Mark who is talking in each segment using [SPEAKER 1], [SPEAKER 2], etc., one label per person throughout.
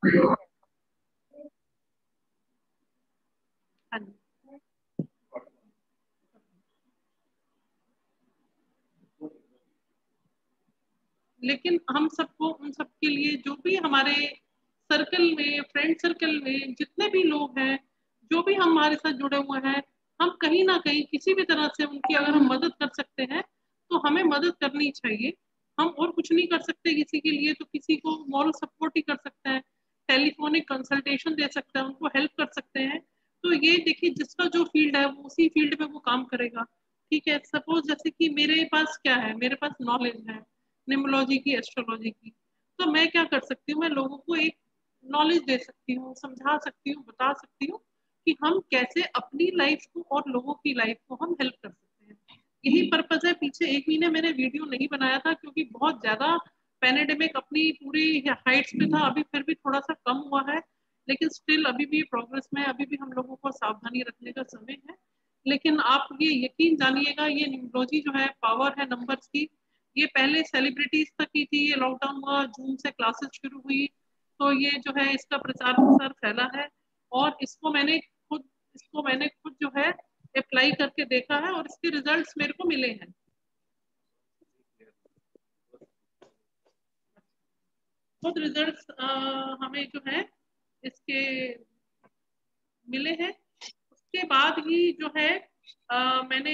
[SPEAKER 1] हाँ जी। लेकिन हम सबको, उन सबके लिए जो भी हमारे सर्कल में, फ्रेंड सर्कल में जितने भी लोग हैं, जो भी हमारे साथ जुड़े हुए हैं, हम कहीं ना कहीं किसी भी तरह से उनकी अगर हम मदद कर सकते हैं तो हमें मदद करनी चाहिए। हम और कुछ नहीं कर सकते किसी के लिए, तो किसी को मॉरल सपोर्ट ही कर सकते हैं, टेलीफोनिक कंसल्टेशन दे सकते हैं, उनको हेल्प कर सकते हैं। तो ये देखिए, जिसका जो फील्ड है वो उसी फील्ड में वो काम करेगा। ठीक है, सपोज जैसे कि मेरे पास क्या है, मेरे पास नॉलेज है न्यूमरोलॉजी की, एस्ट्रोलॉजी की, तो मैं क्या कर सकती हूँ, मैं लोगों को एक नॉलेज दे सकती हूँ, समझा सकती हूँ, बता सकती हूँ कि हम कैसे अपनी लाइफ को और लोगों की लाइफ को हम हेल्प कर सकते हैं। यही पर्पज है। पीछे 1 महीने मैंने वीडियो नहीं बनाया था क्योंकि बहुत ज्यादा पैनेडेमिक अपनी पूरी हाइट्स पे था। अभी फिर भी थोड़ा सा कम हुआ है, लेकिन स्टिल अभी भी प्रोग्रेस में है, अभी भी हम लोगों को सावधानी रखने का समय है। लेकिन आप ये यकीन जानिएगा, ये न्यूमरोलॉजी जो है, पावर है नंबर्स की, ये पहले सेलिब्रिटीज तक की थी। ये लॉकडाउन हुआ, जून से क्लासेस शुरू हुई, तो ये जो है इसका प्रचार प्रसार फैला है। और इसको मैंने खुद जो है अप्लाई करके देखा है और इसके रिजल्ट्स मेरे को मिले हैं। खुद रिजल्ट्स हमें जो है इसके मिले हैं। उसके बाद ही जो है मैंने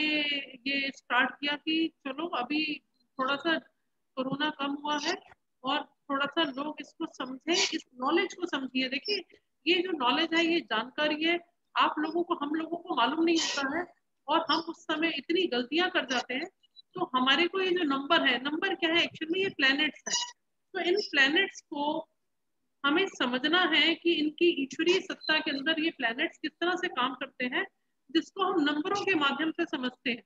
[SPEAKER 1] ये स्टार्ट किया कि चलो अभी थोड़ा सा कोरोना कम हुआ है और थोड़ा सा लोग इसको समझे, इस नॉलेज को समझिए। देखिए, ये जो नॉलेज है, ये जानकारी है, आप लोगों को, हम लोगों को मालूम नहीं होता है, और हम उस समय इतनी गलतियां कर जाते हैं। तो हमारे को ये जो नंबर है, नंबर क्या है एक्चुअली, ये प्लैनेट्स है। तो इन प्लैनेट्स को हमें समझना है कि इनकी ईश्वरीय सत्ता के अंदर ये प्लैनेट्स किस तरह से काम करते हैं, जिसको हम नंबरों के माध्यम से समझते हैं।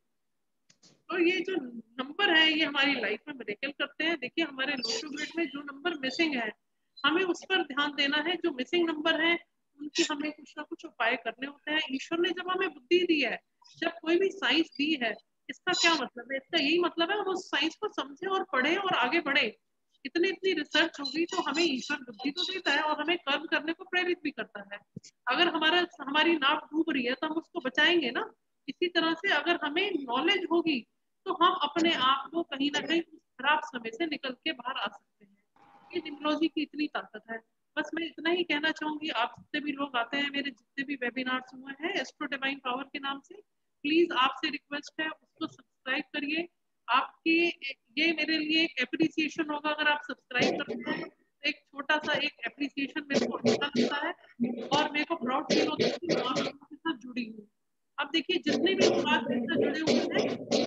[SPEAKER 1] तो ये जो नंबर है, ये हमारी लाइफ में मिरेकल करते हैं। देखिए, हमारे लोशो ग्रिड में जो नंबर मिसिंग है, हमें उस पर ध्यान देना है। जो मिसिंग नंबर है, उनकी हमें कुछ ना कुछ उपाय करने होते हैं। ईश्वर ने जब हमें बुद्धि दी है, जब कोई भी साइंस दी है, इसका क्या मतलब है? इसका यही मतलब है हम उस साइंस को समझे और पढ़े और आगे बढ़े। इतनी इतनी रिसर्च होगी तो हमें ईश्वर बुद्धि तो देता है और हमें कर्म करने को प्रेरित भी करता है। अगर हमारी नाव डूब रही है तो हम उसको बचाएंगे ना। इसी तरह से अगर हमें नॉलेज होगी तो हम अपने आप को कहीं ना कहीं उस खराब समय से निकल के बाहर आ सकते हैं। ये टेक्नोलॉजी की इतनी ताकत है। बस मैं इतना ही कहना चाहूंगी। आप जितने भी लोग आते हैं, मेरे जितने भी वेबिनार्स हुए हैं एस्ट्रो डिवाइन पावर के नाम से, प्लीज आपसे रिक्वेस्ट है, उसको सब्सक्राइब करिए। आपकी ये मेरे लिए एक एप्रिसिएशन होगा। अगर आप सब्सक्राइब करते हैं तो एक छोटा सा एक एप्रिसिएशन मेरे को अच्छा लगता है, और मेरे को प्राउड फील होता है कि मैं आप लोगों के साथ जुड़ी हूँ। अब देखिए, जितने भी लोग आज मेरे साथ जुड़े हुए हैं,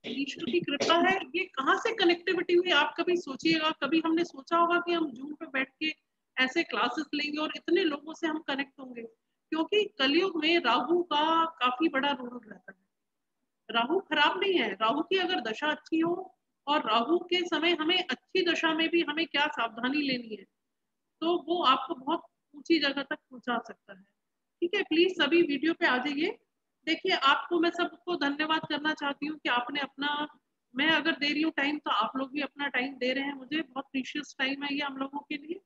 [SPEAKER 1] ईश्वर की कृपा है। ये कहाँ से कनेक्टिविटी हुई, आप कभी सोचिएगा। कभी हमने सोचा होगा कि हम जूम पे बैठ के ऐसे क्लासेस लेंगे और इतने लोगों से हम कनेक्ट होंगे? क्योंकि कलयुग में राहु का काफी बड़ा रोल रहता है। राहु खराब नहीं है, राहु की अगर दशा अच्छी हो, और राहु के समय हमें अच्छी दशा में भी हमें क्या सावधानी लेनी है, तो वो आपको बहुत ऊंची जगह तक पहुंचा सकता है। ठीक है, प्लीज सभी वीडियो पे आ जाइए। देखिए, आपको मैं सबको धन्यवाद करना चाहती हूँ कि आपने अपना, मैं अगर दे रही हूँ टाइम, तो आप लोग भी अपना टाइम दे रहे हैं मुझे। बहुत प्रीशियस टाइम है ये हम लोगों के लिए।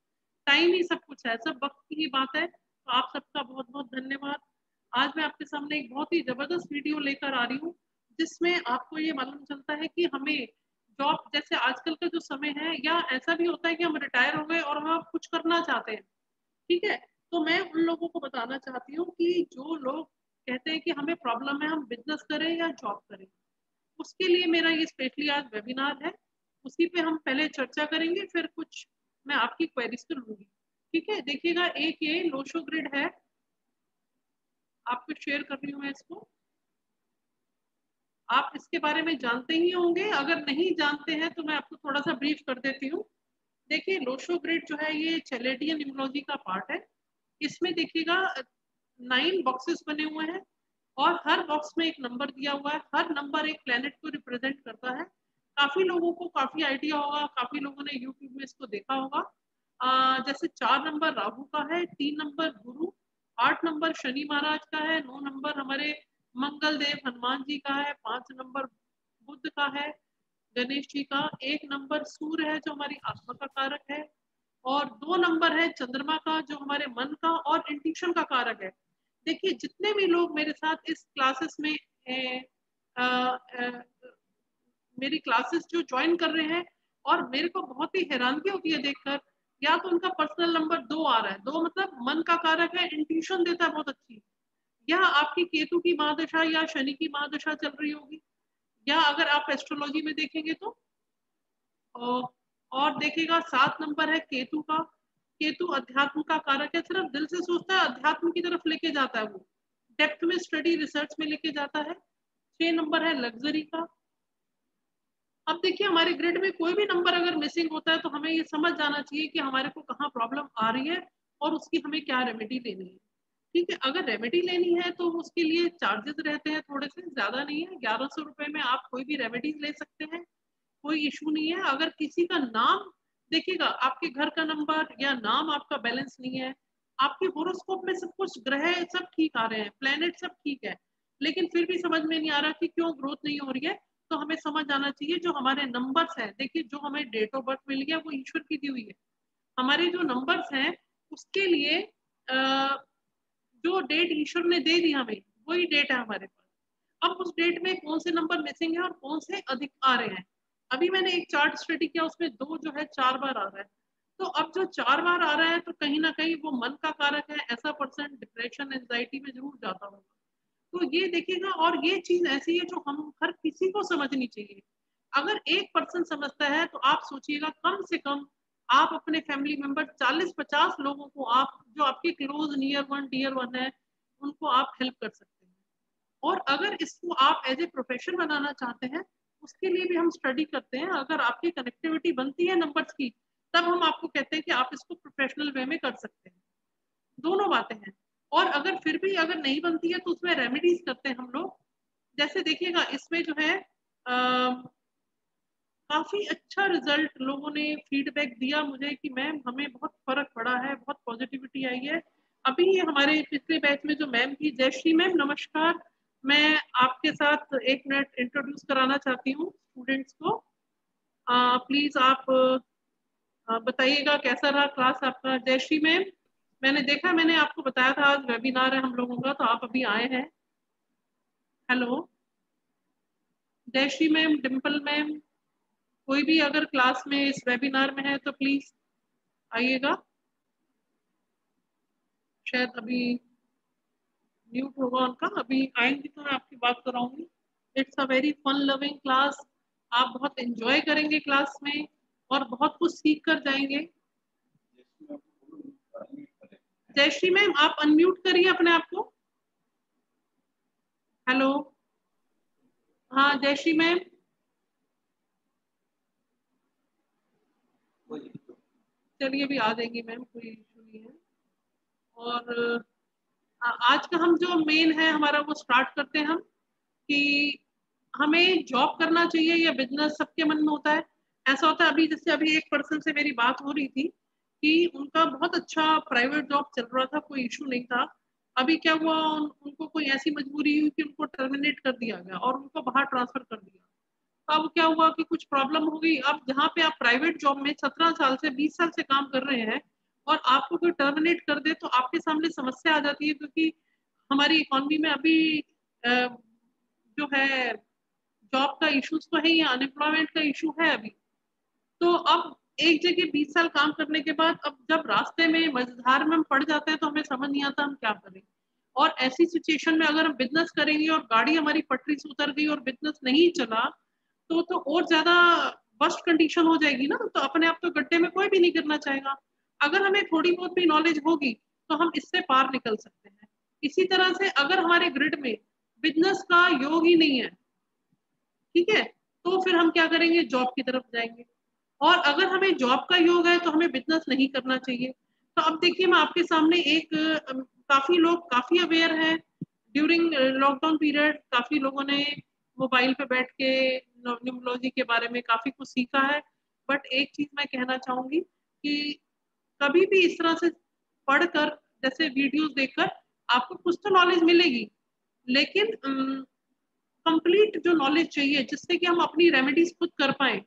[SPEAKER 1] टाइम ही सब कुछ है, सब वक्त की ही बात है। तो आप सबका बहुत बहुत धन्यवाद। आज मैं आपके सामने एक बहुत ही जबरदस्त वीडियो लेकर आ रही हूँ, जिसमें आपको ये मालूम चलता है कि हमें जॉब, जैसे आजकल का जो समय है, या ऐसा भी होता है कि हम रिटायर हो गए और हम अब कुछ करना चाहते हैं। ठीक है, तो मैं उन लोगों को बताना चाहती हूँ कि जो लोग कहते हैं कि हमें प्रॉब्लम है, हम बिजनेस करें या जॉब करें, उसके लिए मेरा ये स्पेशली आज वेबिनार है। उसी पे हम पहले चर्चा करेंगे, फिर कुछ मैं आपकी क्वेरीज को लूंगी। ठीक है, देखिएगा, एक ये लोशो ग्रिड है, आपको शेयर कर रही हूँ मैं इसको। आप इसके बारे में जानते ही होंगे, अगर नहीं जानते हैं तो मैं आपको थोड़ा सा ब्रीफ कर देती हूँ। देखिए, लोशो ग्रिड जो है, ये चैलेटियन न्यूमरोलॉजी का पार्ट है। इसमें देखिएगा 9 बॉक्सेस बने हुए हैं, और हर बॉक्स में एक नंबर दिया हुआ है। हर नंबर एक प्लेनेट को रिप्रेजेंट करता है। काफी लोगों को काफी आइडिया होगा, काफी लोगों ने यूट्यूब में इसको देखा होगा। जैसे 4 नंबर राहु का है, 3 नंबर गुरु, 8 नंबर शनि महाराज का है, 9 नंबर हमारे मंगल देव हनुमान जी का है, 5 नंबर बुद्ध का है, गणेश जी का, 1 नंबर सूर्य है जो हमारी आत्मा का कारक है, और 2 नंबर है चंद्रमा का, जो हमारे मन का और इंट्यूशन का कारक है। देखिए जितने भी लोग मेरे साथ इस क्लासेस में मेरी क्लासेस जो ज्वाइन कर रहे हैं, और मेरे को बहुत ही हैरानगी होती है देखकर, या तो उनका पर्सनल नंबर 2 आ रहा है, 2 मतलब मन का कारक है, इंट्यूशन देता है बहुत अच्छी, या आपकी केतु की महादशा या शनि की महादशा चल रही होगी, या अगर आप एस्ट्रोलॉजी में देखेंगे तो और देखिएगा 7 नंबर है केतु का। केतु अध्यात्म का कारक है, सिर्फ दिल से सोचता है, अध्यात्म की तरफ लेके जाता है, वो डेप्थ में स्टडी रिसर्च में लेके जाता है। 6 नंबर है लग्जरी का। अब देखिए हमारे ग्रिड में कोई भी नंबर अगर मिसिंग होता है तो हमें ये समझ जाना चाहिए कि हमारे को कहाँ प्रॉब्लम आ रही है और उसकी हमें क्या रेमेडी लेनी है। ठीक है, अगर रेमेडी लेनी है तो उसके लिए चार्जेस रहते हैं, थोड़े से ज्यादा नहीं है, 1100 रुपए में आप कोई भी रेमेडीज ले सकते हैं, कोई इशू नहीं है। अगर किसी का नाम देखिएगा, आपके घर का नंबर या नाम आपका बैलेंस नहीं है, आपके होरोस्कोप में सब कुछ ग्रह सब ठीक आ रहे हैं, प्लेनेट सब ठीक है, लेकिन फिर भी समझ में नहीं आ रहा कि क्यों ग्रोथ नहीं हो रही है, तो हमें समझ आना चाहिए जो हमारे नंबर्स हैं। देखिए जो हमें डेट ऑफ बर्थ मिली है वो ईश्वर की दी हुई है, हमारे जो नंबर्स हैं उसके लिए जो डेट ईश्वर ने दे दी हमें, वही डेट है हमारे पास। अब उस डेट में कौन से नंबर मिसिंग है और कौन से अधिक आ रहे हैं, अभी मैंने एक चार्ट स्टडी किया, उसमें 2 जो है 4 बार आ रहा है। तो अब जो 4 बार आ रहा है तो कहीं ना कहीं वो मन का कारक है, ऐसा पर्सन डिप्रेशन एंजाइटी में जरूर जाता होगा। तो ये देखिएगा, और ये चीज ऐसी है जो हम हर किसी को समझनी चाहिए। अगर एक पर्सन समझता है तो आप सोचिएगा कम से कम आप अपने फैमिली मेंबर 40-50 लोगों को, आप जो आपके close near one dear one है, उनको आप हेल्प कर सकते हैं। और अगर इसको आप एज ए प्रोफेशन बनाना चाहते हैं, उसके लिए भी हम स्टडी करते हैं। अगर आपकी कनेक्टिविटी बनती है नंबर्स की, तब हम आपको कहते हैं कि आप इसको प्रोफेशनल वे में कर सकते हैं। दोनों बातें हैं। और अगर फिर भी अगर नहीं बनती है तो उसमें रेमेडीज करते हैं हम लोग। जैसे देखिएगा इसमें जो है काफी अच्छा रिजल्ट लोगों ने फीडबैक दिया मुझे कि मैम हमें बहुत फर्क पड़ा है, बहुत पॉजिटिविटी आई है। अभी हमारे पिछले बैच में जो मैम थी, जयश्री मैम, नमस्कार। मैं आपके साथ 1 मिनट इंट्रोड्यूस कराना चाहती हूँ स्टूडेंट्स को। प्लीज आप बताइएगा कैसा रहा क्लास आपका। जयश्री मैम, मैंने देखा, मैंने आपको बताया था आज वेबिनार है हम लोगों का, तो आप अभी आए हैं। Hello Jayshree ma'am, Dimple ma'am, कोई भी अगर क्लास में इस वेबिनार में है तो प्लीज आइएगा। शायद अभी म्यूट होगा उनका, अभी आएंगी तो मैं आपकी बात कराऊंगी। It's a very fun loving class, आप बहुत एंजॉय करेंगे क्लास में और बहुत कुछ सीख कर जाएंगे। जयश्री मैम आप अनम्यूट करिए अपने आप को। हेलो, हाँ जयश्री मैम। चलिए अभी आ जाएंगी मैम, कोई इशू नहीं है। और आज का हम जो मेन है हमारा वो स्टार्ट करते हैं हम, कि हमें जॉब करना चाहिए या बिजनेस, सबके मन में होता है। ऐसा होता है, अभी जैसे अभी एक पर्सन से मेरी बात हो रही थी कि उनका बहुत अच्छा प्राइवेट जॉब चल रहा था, कोई इशू नहीं था। अभी क्या हुआ, उनको कोई ऐसी मजबूरी हुई कि उनको टर्मिनेट कर दिया गया और उनको बाहर ट्रांसफर कर दिया। तो अब क्या हुआ कि कुछ प्रॉब्लम हो गई। अब जहाँ पे आप प्राइवेट जॉब में 17 साल से 20 साल से काम कर रहे हैं और आपको कोई टर्मिनेट कर दे, तो आपके सामने समस्या आ जाती है, क्योंकि हमारी इकोनॉमी में अभी जो है जॉब का इशूज तो है ही, अनएम्प्लॉयमेंट का इशू है अभी। तो अब एक जगह 20 साल काम करने के बाद अब जब रास्ते में मझधार में हम पड़ जाते हैं तो हमें समझ नहीं आता हम क्या करें। और ऐसी सिचुएशन में अगर हम बिजनेस करेंगे और गाड़ी हमारी पटरी से उतर गई और बिजनेस नहीं चला, तो और ज्यादा वर्स्ट कंडीशन हो जाएगी ना। तो अपने आप तो गड्ढे में कोई भी नहीं गिरना चाहेगा। अगर हमें थोड़ी बहुत भी नॉलेज होगी तो हम इससे पार निकल सकते हैं। इसी तरह से अगर हमारे ग्रिड में बिजनेस का योग ही नहीं है, ठीक है, तो फिर हम क्या करेंगे, जॉब की तरफ जाएंगे। और अगर हमें जॉब का योग है तो हमें बिजनेस नहीं करना चाहिए। तो अब देखिए मैं आपके सामने एक काफी लोग काफी अवेयर हैं। ड्यूरिंग लॉकडाउन पीरियड काफी लोगों ने मोबाइल पे बैठ के न्यूमरोलॉजी के बारे में काफी कुछ सीखा है। बट एक चीज मैं कहना चाहूंगी कि कभी भी इस तरह से पढ़कर, जैसे वीडियोस देखकर, आपको कुछ तो नॉलेज मिलेगी, लेकिन कंप्लीट जो नॉलेज चाहिए जिससे कि हम अपनी रेमेडीज खुद कर पाए,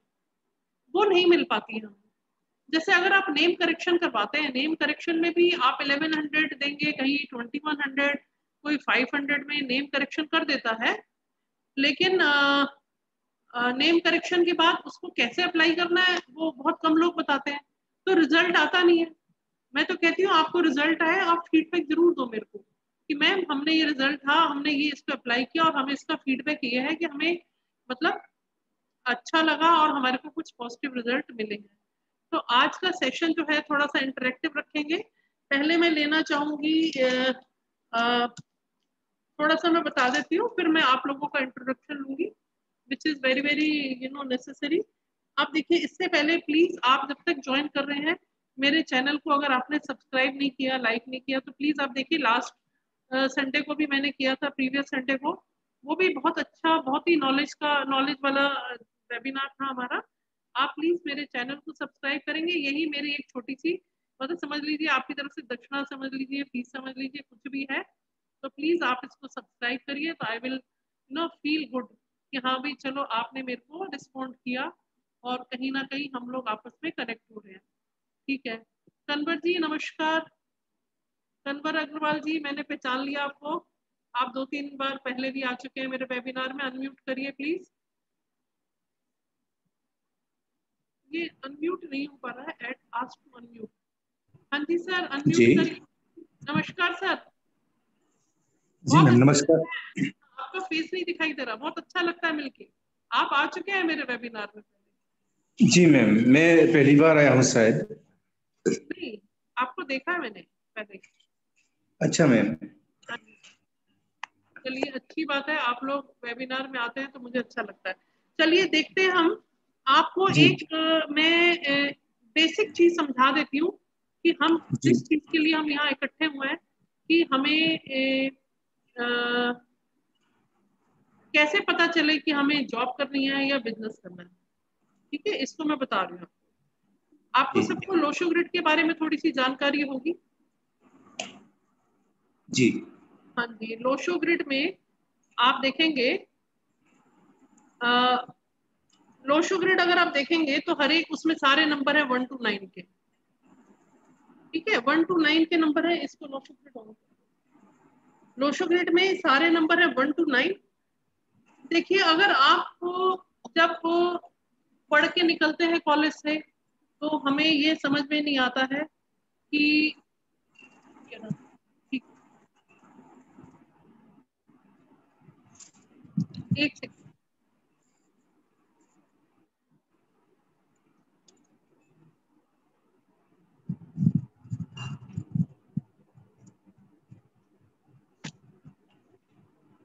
[SPEAKER 1] वो नहीं मिल पाती है हमें। जैसे अगर आप नेम करेक्शन करवाते हैं, नेम करेक्शन में भी आप 1100 देंगे, कहीं 2100, कोई 500 में नेम करेक्शन कर देता है, लेकिन नेम करेक्शन के बाद उसको कैसे अप्लाई करना है वो बहुत कम लोग बताते हैं, तो रिजल्ट आता नहीं है। मैं तो कहती हूँ आपको रिजल्ट आए, आप फीडबैक जरूर दो मेरे को कि मैम हमने ये रिजल्ट था, हमने ये इस पर अप्लाई किया और हमें इसका फीडबैक ये है कि हमें मतलब अच्छा लगा और हमारे को कुछ पॉजिटिव रिजल्ट मिले हैं। तो आज का सेशन जो है थोड़ा सा इंटरेक्टिव रखेंगे। पहले मैं लेना चाहूंगी, थोड़ा सा मैं बता देती हूँ, फिर मैं आप लोगों का इंट्रोडक्शन लूंगी, which is very very necessary. आप देखिए, इससे पहले प्लीज आप जब तक ज्वाइन कर रहे हैं मेरे चैनल को, अगर आपने सब्सक्राइब नहीं किया, लाइक नहीं किया, तो प्लीज आप देखिए, लास्ट संडे को भी मैंने किया था, प्रीवियस संडे को, वो भी बहुत अच्छा, बहुत ही नॉलेज वाला वेबिनार था हमारा। आप प्लीज मेरे चैनल को सब्सक्राइब करेंगे, यही मेरी एक छोटी सी, मतलब समझ लीजिए आपकी तरफ से दक्षिणा समझ लीजिए, फीस समझ लीजिए, कुछ भी है, तो प्लीज आप इसको सब्सक्राइब करिए, तो आई विल फील गुड कि हाँ भाई चलो आपने मेरे को रिस्पॉन्ड किया और कहीं ना कहीं हम लोग आपस में कनेक्ट हो रहे हैं। ठीक है, कन्वर जी नमस्कार। कन्वर अग्रवाल जी, मैंने पहचान लिया आपको, आप 2-3 बार पहले भी आ चुके हैं मेरे वेबिनार में। अनम्यूट करिए प्लीज। ये अनम्यूट नहीं हो पा रहा है, एट आस्क टू अनम्यूट। हाँ जी सर,
[SPEAKER 2] जी
[SPEAKER 1] अनम्यूट करिए। नमस्कार सर।
[SPEAKER 2] जी
[SPEAKER 1] बहुत
[SPEAKER 2] मैम
[SPEAKER 1] अच्छा
[SPEAKER 2] नमस्कार।
[SPEAKER 1] लगता है, आपका फेस नहीं दिखाई दे रहा, बहुत अच्छा लगता है मिलके। आप आ चुके हैं मेरे वेबिनार में
[SPEAKER 2] जी मैम, मैं पहली बार आया हूँ शायद।
[SPEAKER 1] नहीं, आपको देखा है मैंने पहले।
[SPEAKER 2] अच्छा मैम।
[SPEAKER 1] हाँ जी, चलिए अच्छी बात है, आप लोग वेबिनार में आते हैं तो मुझे अच्छा लगता है। चलिए देखते हैं हम। आपको
[SPEAKER 2] जी
[SPEAKER 1] एक मैं बेसिक चीज समझा देती हूँ कि हम
[SPEAKER 2] जी
[SPEAKER 1] जिस चीज के लिए हम यहाँ इकट्ठे हुए हैं, कि हमें अ, कैसे पता चले कि हमें जॉब करनी है या बिजनेस करना है। ठीक है, इसको मैं बता रही हूँ। आपको
[SPEAKER 2] जी
[SPEAKER 1] सबको लोशो ग्रिड के बारे में थोड़ी सी जानकारी होगी।
[SPEAKER 2] जी
[SPEAKER 1] हाँ जी, लोशो ग्रिड में आप देखेंगे, लोशो ग्रिड अगर आप देखेंगे तो हर एक उसमें सारे नंबर है 1 to 9 के। ठीक है, 1 to 9 के नंबर है, इसको लोशो ग्रिड, लोशो ग्रिड में सारे नंबर है 1 to 9। देखिए, अगर आप जब पढ़ के निकलते हैं कॉलेज से, तो हमें ये समझ में नहीं आता है कि ठीक, एक सेकंड।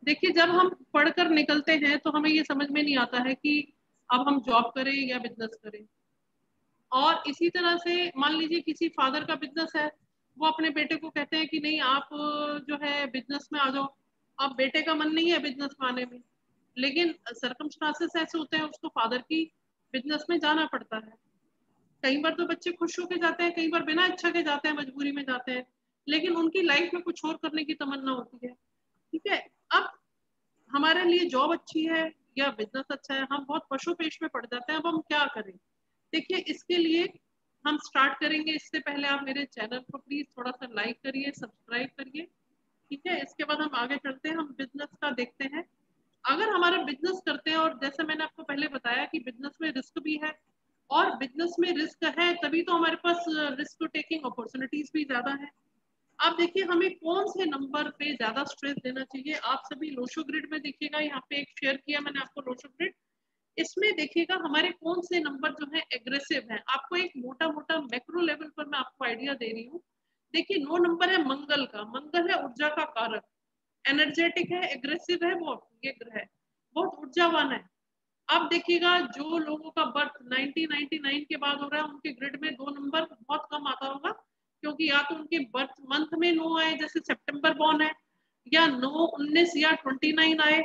[SPEAKER 1] देखिए, जब हम पढ़कर निकलते हैं तो हमें ये समझ में नहीं आता है कि अब हम जॉब करें या बिजनेस करें। और इसी तरह से मान लीजिए किसी फादर का बिजनेस है, वो अपने बेटे को कहते हैं कि नहीं आप जो है बिजनेस में आ जाओ। अब बेटे का मन नहीं है बिजनेस में आने में, लेकिन सरकमस्टांसेस ऐसे होते हैं, उसको फादर की बिजनेस में जाना पड़ता है। कई बार तो बच्चे खुश होकर जाते हैं, कई बार बिना इच्छा के जाते हैं, मजबूरी में जाते हैं, लेकिन उनकी लाइफ में कुछ और करने की तमन्ना होती है। ठीक है, अब हमारे लिए जॉब अच्छी है या बिजनेस अच्छा है, हम बहुत पशु पेश में पड़ जाते हैं, अब हम क्या करें। देखिए, इसके लिए हम स्टार्ट करेंगे, इससे पहले आप मेरे चैनल को प्लीज थोड़ा सा लाइक करिए, सब्सक्राइब करिए। ठीक है, इसके बाद हम आगे चलते हैं, हम बिजनेस का देखते हैं। अगर हमारा बिजनेस करते हैं, और जैसे मैंने आपको पहले बताया कि बिजनेस में रिस्क भी है, और बिजनेस में रिस्क है तभी तो हमारे पास रिस्क टेकिंग अपॉर्चुनिटीज भी ज्यादा है। आप देखिए, हमें कौन से नंबर पे ज्यादा स्ट्रेस देना चाहिए। आप सभी लोशो ग्रिड में देखिएगा, यहाँ पे एक शेयर किया मैंने आपको लोशो ग्रिड, इसमें देखिएगा हमारे कौन से नंबर जो है एग्रेसिव है। आपको एक मोटा मोटा मैक्रो लेवल पर मैं आपको आइडिया दे रही हूँ। देखिए, 9 नंबर है मंगल का, मंगल है ऊर्जा का कारक, एनर्जेटिक है, एग्रेसिव है, बहुत ये ग्रह बहुत ऊर्जावान है। अब देखिएगा, जो लोगों का बर्थ 1999 के बाद हो रहा है, उनके ग्रिड में 2 नंबर बहुत कम आता होगा, क्योंकि या तो उनके बर्थ मंथ में 9 आए, जैसे सितंबर बॉर्न है, या 9, 19 या 29 आए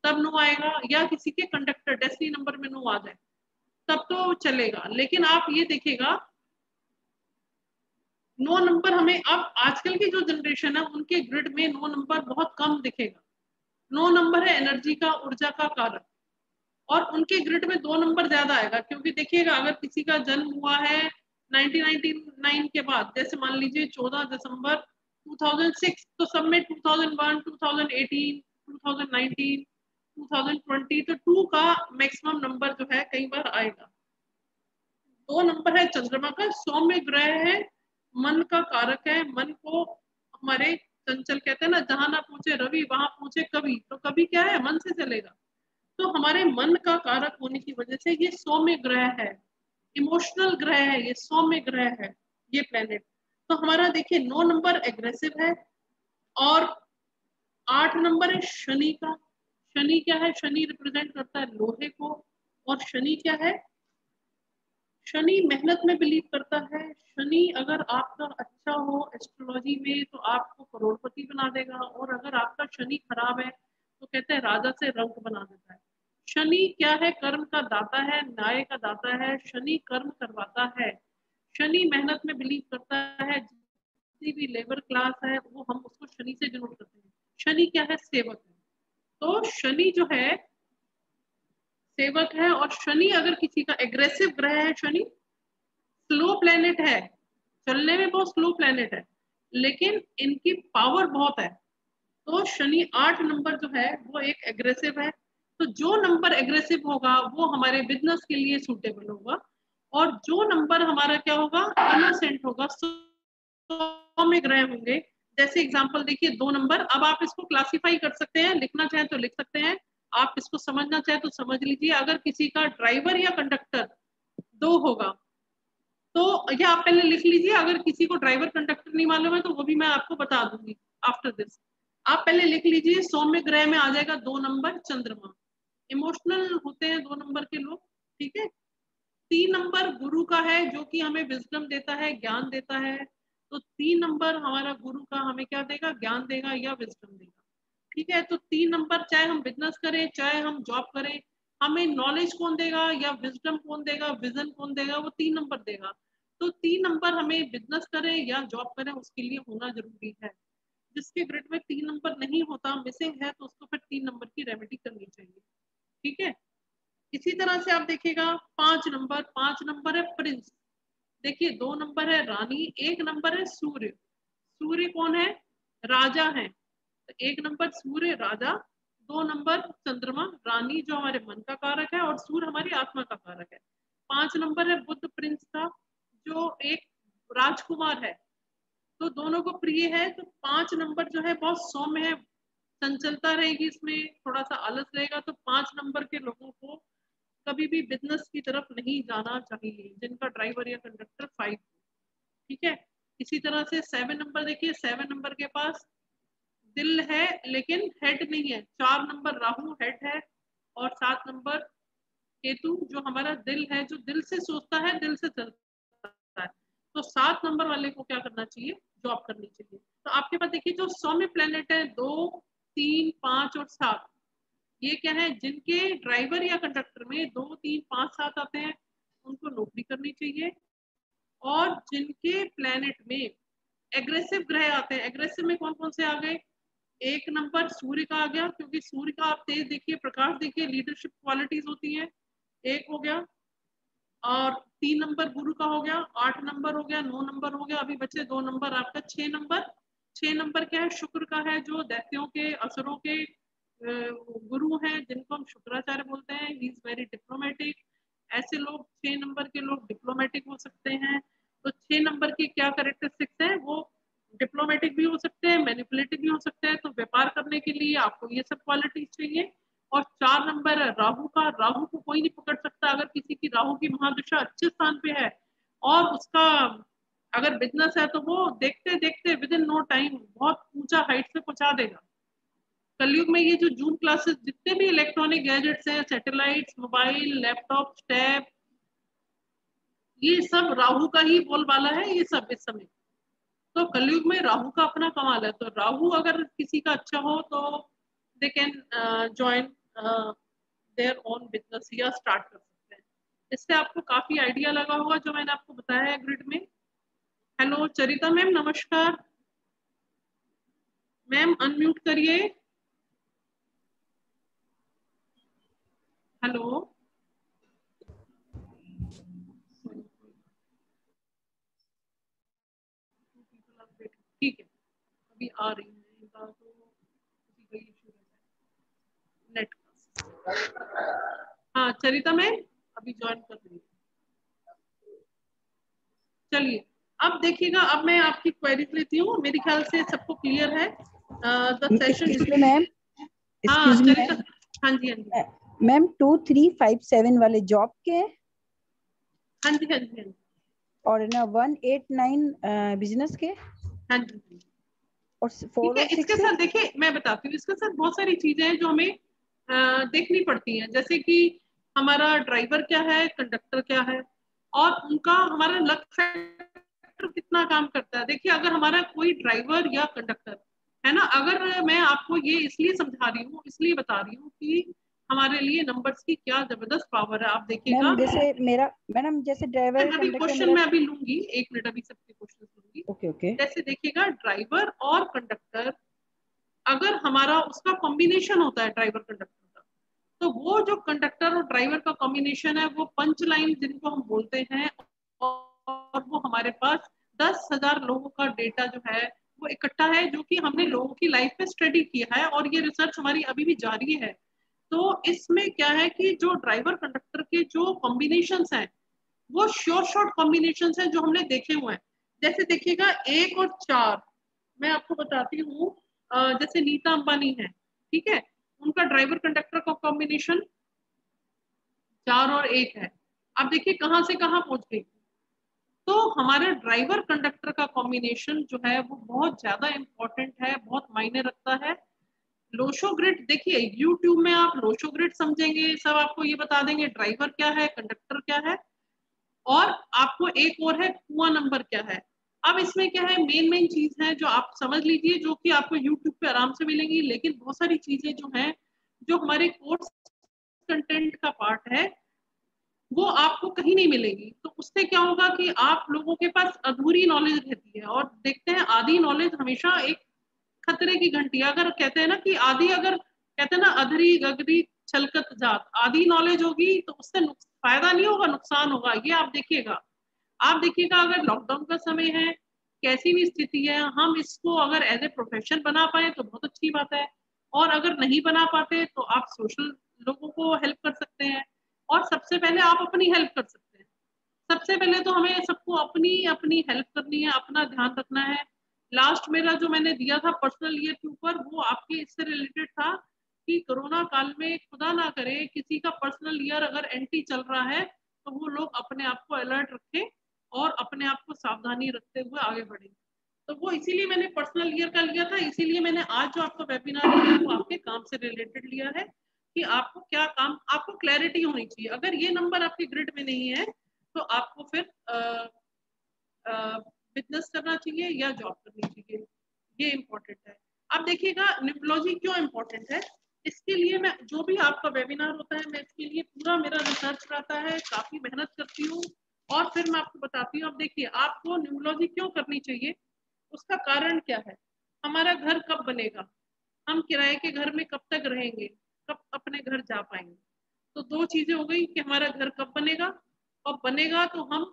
[SPEAKER 1] तब 9 आएगा, या किसी के कंडक्टर डेस्टिनी नंबर में 9 आ जाए तब तो चलेगा। लेकिन आप ये देखिएगा, 9 नंबर हमें अब आजकल की जो जनरेशन है उनके ग्रिड में 9 नंबर बहुत कम दिखेगा। 9 नंबर है एनर्जी का, ऊर्जा का कारक, और उनके ग्रिड में 2 नंबर ज्यादा आएगा, क्योंकि देखिएगा अगर किसी का जन्म हुआ है 1999 के बाद, जैसे मान लीजिए 14 दिसंबर 2006, तो सब में 2001, 2018, 2019, 2020, तो 2 का मैक्सिमम नंबर जो है कई बार आएगा। 2 नंबर है चंद्रमा का, सौम्य ग्रह है, मन का कारक है, मन को हमारे चंचल कहते हैं ना, जहां ना पूछे रवि वहां पूछे कवि, तो कवि क्या है, मन से चलेगा। तो हमारे मन का कारक होने की वजह से ये सौम्य ग्रह है, इमोशनल ग्रह है, ये सौम्य ग्रह है ये प्लेनेट। तो हमारा देखिए 9 नंबर एग्रेसिव है, और 8 नंबर है शनि का। शनि क्या है, शनि रिप्रेजेंट करता है लोहे को, और शनि क्या है, शनि मेहनत में बिलीव करता है। शनि अगर आपका अच्छा हो एस्ट्रोलॉजी में तो आपको करोड़पति बना देगा, और अगर आपका शनि खराब है तो कहते हैं राजा से रंक बना देता है। शनि क्या है, कर्म का दाता है, न्याय का दाता है, शनि कर्म करवाता है। शनि मेहनत में बिलीव करता है, जितनी भी लेबर क्लास है वो हम उसको शनि से डिनोट करते हैं। शनि क्या है, सेवक है। तो शनि जो है सेवक है, और शनि अगर किसी का एग्रेसिव ग्रह है, शनि स्लो प्लेनेट है, चलने में बहुत स्लो प्लेनेट है, लेकिन इनकी पावर बहुत है। तो शनि 8 नंबर जो है वो एक एग्रेसिव है। तो जो नंबर एग्रेसिव होगा वो हमारे बिजनेस के लिए सूटेबल होगा, और जो नंबर हमारा क्या होगा, इनोसेंट होगा, में ग्रह होंगे। जैसे एग्जांपल देखिए 2 नंबर, अब आप इसको क्लासिफाई कर सकते हैं, लिखना चाहे तो लिख सकते हैं, आप इसको समझना चाहे तो समझ लीजिए। अगर किसी का ड्राइवर या कंडक्टर 2 होगा, तो ये आप पहले लिख लीजिए, अगर किसी को ड्राइवर कंडक्टर नहीं मालूम है तो वो भी मैं आपको बता दूंगी आफ्टर दिस। आप पहले लिख लीजिए, सौम्य ग्रह में आ जाएगा 2 नंबर चंद्रमा। इमोशनल होते हैं 2 नंबर के लोग, ठीक है। 3 नंबर गुरु का है, जो कि हमें विजडम देता है, ज्ञान देता है। तो 3 नंबर हमारा गुरु का हमें क्या देगा, ज्ञान देगा या विजडम देगा, ठीक है। तो 3 नंबर, चाहे हम बिजनेस करें चाहे हम जॉब करें, हमें नॉलेज कौन देगा या विजडम कौन देगा, विजन कौन देगा, वो 3 नंबर देगा। तो 3 नंबर हमें बिजनेस करें या जॉब करें उसके लिए होना जरूरी है। जिसके ग्रिड में 3 नंबर नहीं होता, मिसिंग है, तो उसको फिर 3 नंबर की रेमेडी करनी चाहिए, ठीक है। इसी तरह से आप देखिएगा 5 नंबर है प्रिंस। देखिए 2 नंबर है रानी, 1 नंबर है सूर्य। सूर्य कौन है, राजा है। तो 1 नंबर सूर्य राजा, 2 नंबर चंद्रमा रानी जो हमारे मन का कारक है, और सूर्य हमारी आत्मा का कारक है। 5 नंबर है बुद्ध प्रिंस का, जो एक राजकुमार है, तो दोनों को प्रिय है। तो 5 नंबर जो है बहुत सौम्य है, चंचलता रहेगी इसमें, थोड़ा सा आलस रहेगा। तो 5 नंबर के लोगों को कभी भी बिजनेस की तरफ नहीं जाना चाहिए, जिनका ड्राइवर या कंडक्टर 5, ठीक है। इसी तरह से 7 नंबर देखिए, 7 नंबर के पास दिल है लेकिन हेड नहीं है। 4 नंबर राहु हेड है, और 7 नंबर केतु जो हमारा दिल है, जो दिल से सोचता है, दिल से चलता है। तो 7 नंबर वाले को क्या करना चाहिए, जॉब करनी चाहिए। तो आपके पास देखिए जो सौम्य प्लेनेट है 2, 3, 5 और 7, ये क्या है, जिनके ड्राइवर या कंडक्टर में 2, 3, 5, 7 आते हैं उनको नौकरी करनी चाहिए। और जिनके प्लेनेट में एग्रेसिव ग्रह आते हैं, एग्रेसिव में कौन कौन से आ गए, 1 नंबर सूर्य का आ गया, क्योंकि सूर्य का आप तेज देखिए, प्रकाश देखिए, लीडरशिप क्वालिटीज होती है, 1 हो गया। और 3 नंबर गुरु का हो गया, 8 नंबर हो गया, 9 नंबर हो गया, अभी बचे 2 नंबर आपका 6 नंबर। 6 नंबर क्या है, शुक्र का है, जो दैत्यों के असुरों के गुरु हैं, जिनको हम शुक्राचार्य बोलते हैं। He is very diplomatic. ऐसे लोग 6 नंबर के लोग डिप्लोमेटिक हो सकते हैं। तो 6 नंबर की क्या कैरेक्टरिस्टिक्स है, वो डिप्लोमेटिक भी हो सकते हैं, मैनिपुलेटिव भी हो सकते हैं। तो व्यापार करने के लिए आपको ये सब क्वालिटीज चाहिए। और 4 नंबर है राहु का, राहु को कोई नहीं पकड़ सकता। अगर किसी की राहु की महादशा अच्छे स्थान पे है और उसका अगर बिजनेस है, तो वो देखते देखते विद इन नो टाइम बहुत ऊंचा हाइट से पहुंचा देगा। कलयुग में ये जो जूम क्लासेस, जितने भी इलेक्ट्रॉनिक गैजेट्स हैं, सैटेलाइट्स, मोबाइल, लैपटॉप, टैब, ये सब राहु का ही बोलबाला है, ये सब इस समय। तो कलयुग में राहु का अपना कमाल है। तो राहु अगर किसी का अच्छा हो तो they can join their own business या स्टार्ट कर सकते हैं। इससे आपको काफी आइडिया लगा होगा जो मैंने आपको बताया है ग्रिड में। हेलो चरिता मैम, नमस्कार मैम, अनम्यूट करिए। हेलो अभी आ रही है इनका, तो किसी का इशू है नेट का। हाँ चरिता मैम अभी ज्वाइन कर रही है। चलिए अब देखिएगा, अब मैं आपकी क्वेरीज लेती हूँ, मेरे ख्याल से सबको क्लियर है the session.
[SPEAKER 3] Excuse me ma'am,
[SPEAKER 1] हाँ
[SPEAKER 3] एक्सक्यूज मी
[SPEAKER 1] चरिता,
[SPEAKER 3] मैम,
[SPEAKER 1] हाँ जी हाँ जी
[SPEAKER 3] मैम 2357 वाले जॉब के हैं
[SPEAKER 1] हाँ जी हाँ जी हाँ जी
[SPEAKER 3] और ना 189 बिजनेस के
[SPEAKER 1] हाँ जी।
[SPEAKER 3] और
[SPEAKER 1] ठीक है, इसके
[SPEAKER 3] 406
[SPEAKER 1] साथ देखिए मैं बताती हूँ, इसके साथ बहुत सारी चीजें हैं जो हमें देखनी पड़ती हैं, जैसे कि हमारा ड्राइवर क्या है, कंडक्टर क्या है, और उनका हमारा लक फैक्टर कितना काम करता है। देखिए अगर हमारा कोई ड्राइवर या कंडक्टर है ना, अगर मैं आपको ये इसलिए समझा रही हूँ, इसलिए बता रही हूँ कि हमारे लिए नंबर्स की क्या जबरदस्त पावर है। आप देखिएगा
[SPEAKER 3] मैम, जैसे मेरा मैडम जैसे ड्राइवर
[SPEAKER 1] अभी
[SPEAKER 3] कंडक्टर
[SPEAKER 1] क्वेश्चन
[SPEAKER 3] मेरा।
[SPEAKER 1] मैं अभी लूंगी, एक मिनट अभी सबके क्वेश्चन लूंगी।
[SPEAKER 3] Okay okay.
[SPEAKER 1] जैसे देखिएगा ड्राइवर और कंडक्टर, अगर हमारा उसका कॉम्बिनेशन होता है ड्राइवर कंडक्टर का, तो वो जो कंडक्टर और ड्राइवर का कॉम्बिनेशन है वो पंच लाइन जिनको हम बोलते हैं, और वो हमारे पास 10,000 लोगों का डेटा जो है वो इकट्ठा है, जो कि हमने लोगों की लाइफ में स्टडी किया है और ये रिसर्च हमारी अभी भी जारी है। तो इसमें क्या है कि जो ड्राइवर कंडक्टर के जो कॉम्बिनेशन हैं वो श्योर शॉर्ट कॉम्बिनेशन हैं जो हमने देखे हुए हैं। जैसे देखिएगा 1 और 4, मैं आपको बताती हूँ। जैसे नीता अंबानी है, ठीक है, उनका ड्राइवर कंडक्टर का कॉम्बिनेशन 4 और 1 है। अब देखिए कहाँ से कहाँ पहुंच गई। तो हमारे ड्राइवर कंडक्टर का कॉम्बिनेशन जो है वो बहुत ज्यादा इंपॉर्टेंट है, बहुत मायने रखता है। लोशो ग्रिड देखिए, यूट्यूब में आप लोशो ग्रिड समझेंगे, सब आपको ये बता देंगे ड्राइवर क्या है, कंडक्टर क्या है, और आपको एक और है कुआं नंबर क्या है। अब इसमें क्या है, मेन मेन चीज है जो आप समझ लीजिए, जो कि आपको यूट्यूब पे आराम से मिलेंगी, लेकिन बहुत सारी चीजें जो हैं जो हमारे कोर्स कंटेंट का पार्ट है वो आपको कहीं नहीं मिलेगी। तो उससे क्या होगा कि आप लोगों के पास अधूरी नॉलेज रहती है, और देखते हैं आधी नॉलेज हमेशा एक खतरे की घंटी है। अगर कहते हैं ना कि आधी, अगर कहते हैं ना अधरी गगरी छलकत जात, आधी नॉलेज होगी तो उससे फायदा नहीं होगा, नुकसान होगा। ये आप देखिएगा, आप देखिएगा अगर लॉकडाउन का समय है, कैसी भी स्थिति है, हम इसको अगर एज ए प्रोफेशन बना पाए तो बहुत अच्छी बात है, और अगर नहीं बना पाते तो आप सोशल लोगों को हेल्प कर सकते हैं, और सबसे पहले आप अपनी हेल्प कर सकते हैं। सबसे पहले तो हमें सबको अपनी अपनी हेल्प करनी है, अपना ध्यान रखना है। लास्ट मेरा जो मैंने दिया था पर्सनल ईयर के ऊपर, वो आपके इससे रिलेटेड था कि कोरोना काल में खुदा ना करे किसी का पर्सनल ईयर अगर एंटी चल रहा है, तो वो लोग अपने आप को अलर्ट रखें और अपने आप को सावधानी रखते हुए आगे बढ़े। तो वो इसीलिए मैंने पर्सनल ईयर का लिया था, इसीलिए मैंने आज जो आपका वेबिनार लिया वो आपके काम से रिलेटेड लिया है कि आपको क्या काम, आपको क्लैरिटी होनी चाहिए। अगर ये नंबर आपके ग्रिड में नहीं है तो आपको फिर बिजनेस करना चाहिए या जॉब करनी चाहिए, ये इम्पोर्टेंट है। अब देखिएगा न्यूमरोलॉजी क्यों इम्पोर्टेंट है, इसके लिए मैं जो भी आपका वेबिनार होता है मैं इसके लिए पूरा मेरा रिसर्च रहता है, काफी मेहनत करती हूँ, और फिर मैं आपको बताती हूँ। अब देखिए आपको न्यूमरोलॉजी क्यों करनी चाहिए, उसका कारण क्या है। हमारा घर कब बनेगा, हम किराए के घर में कब तक रहेंगे, कब अपने घर जा पाएंगे। तो दो चीजें हो गई कि हमारा घर कब बनेगा, और बनेगा तो हम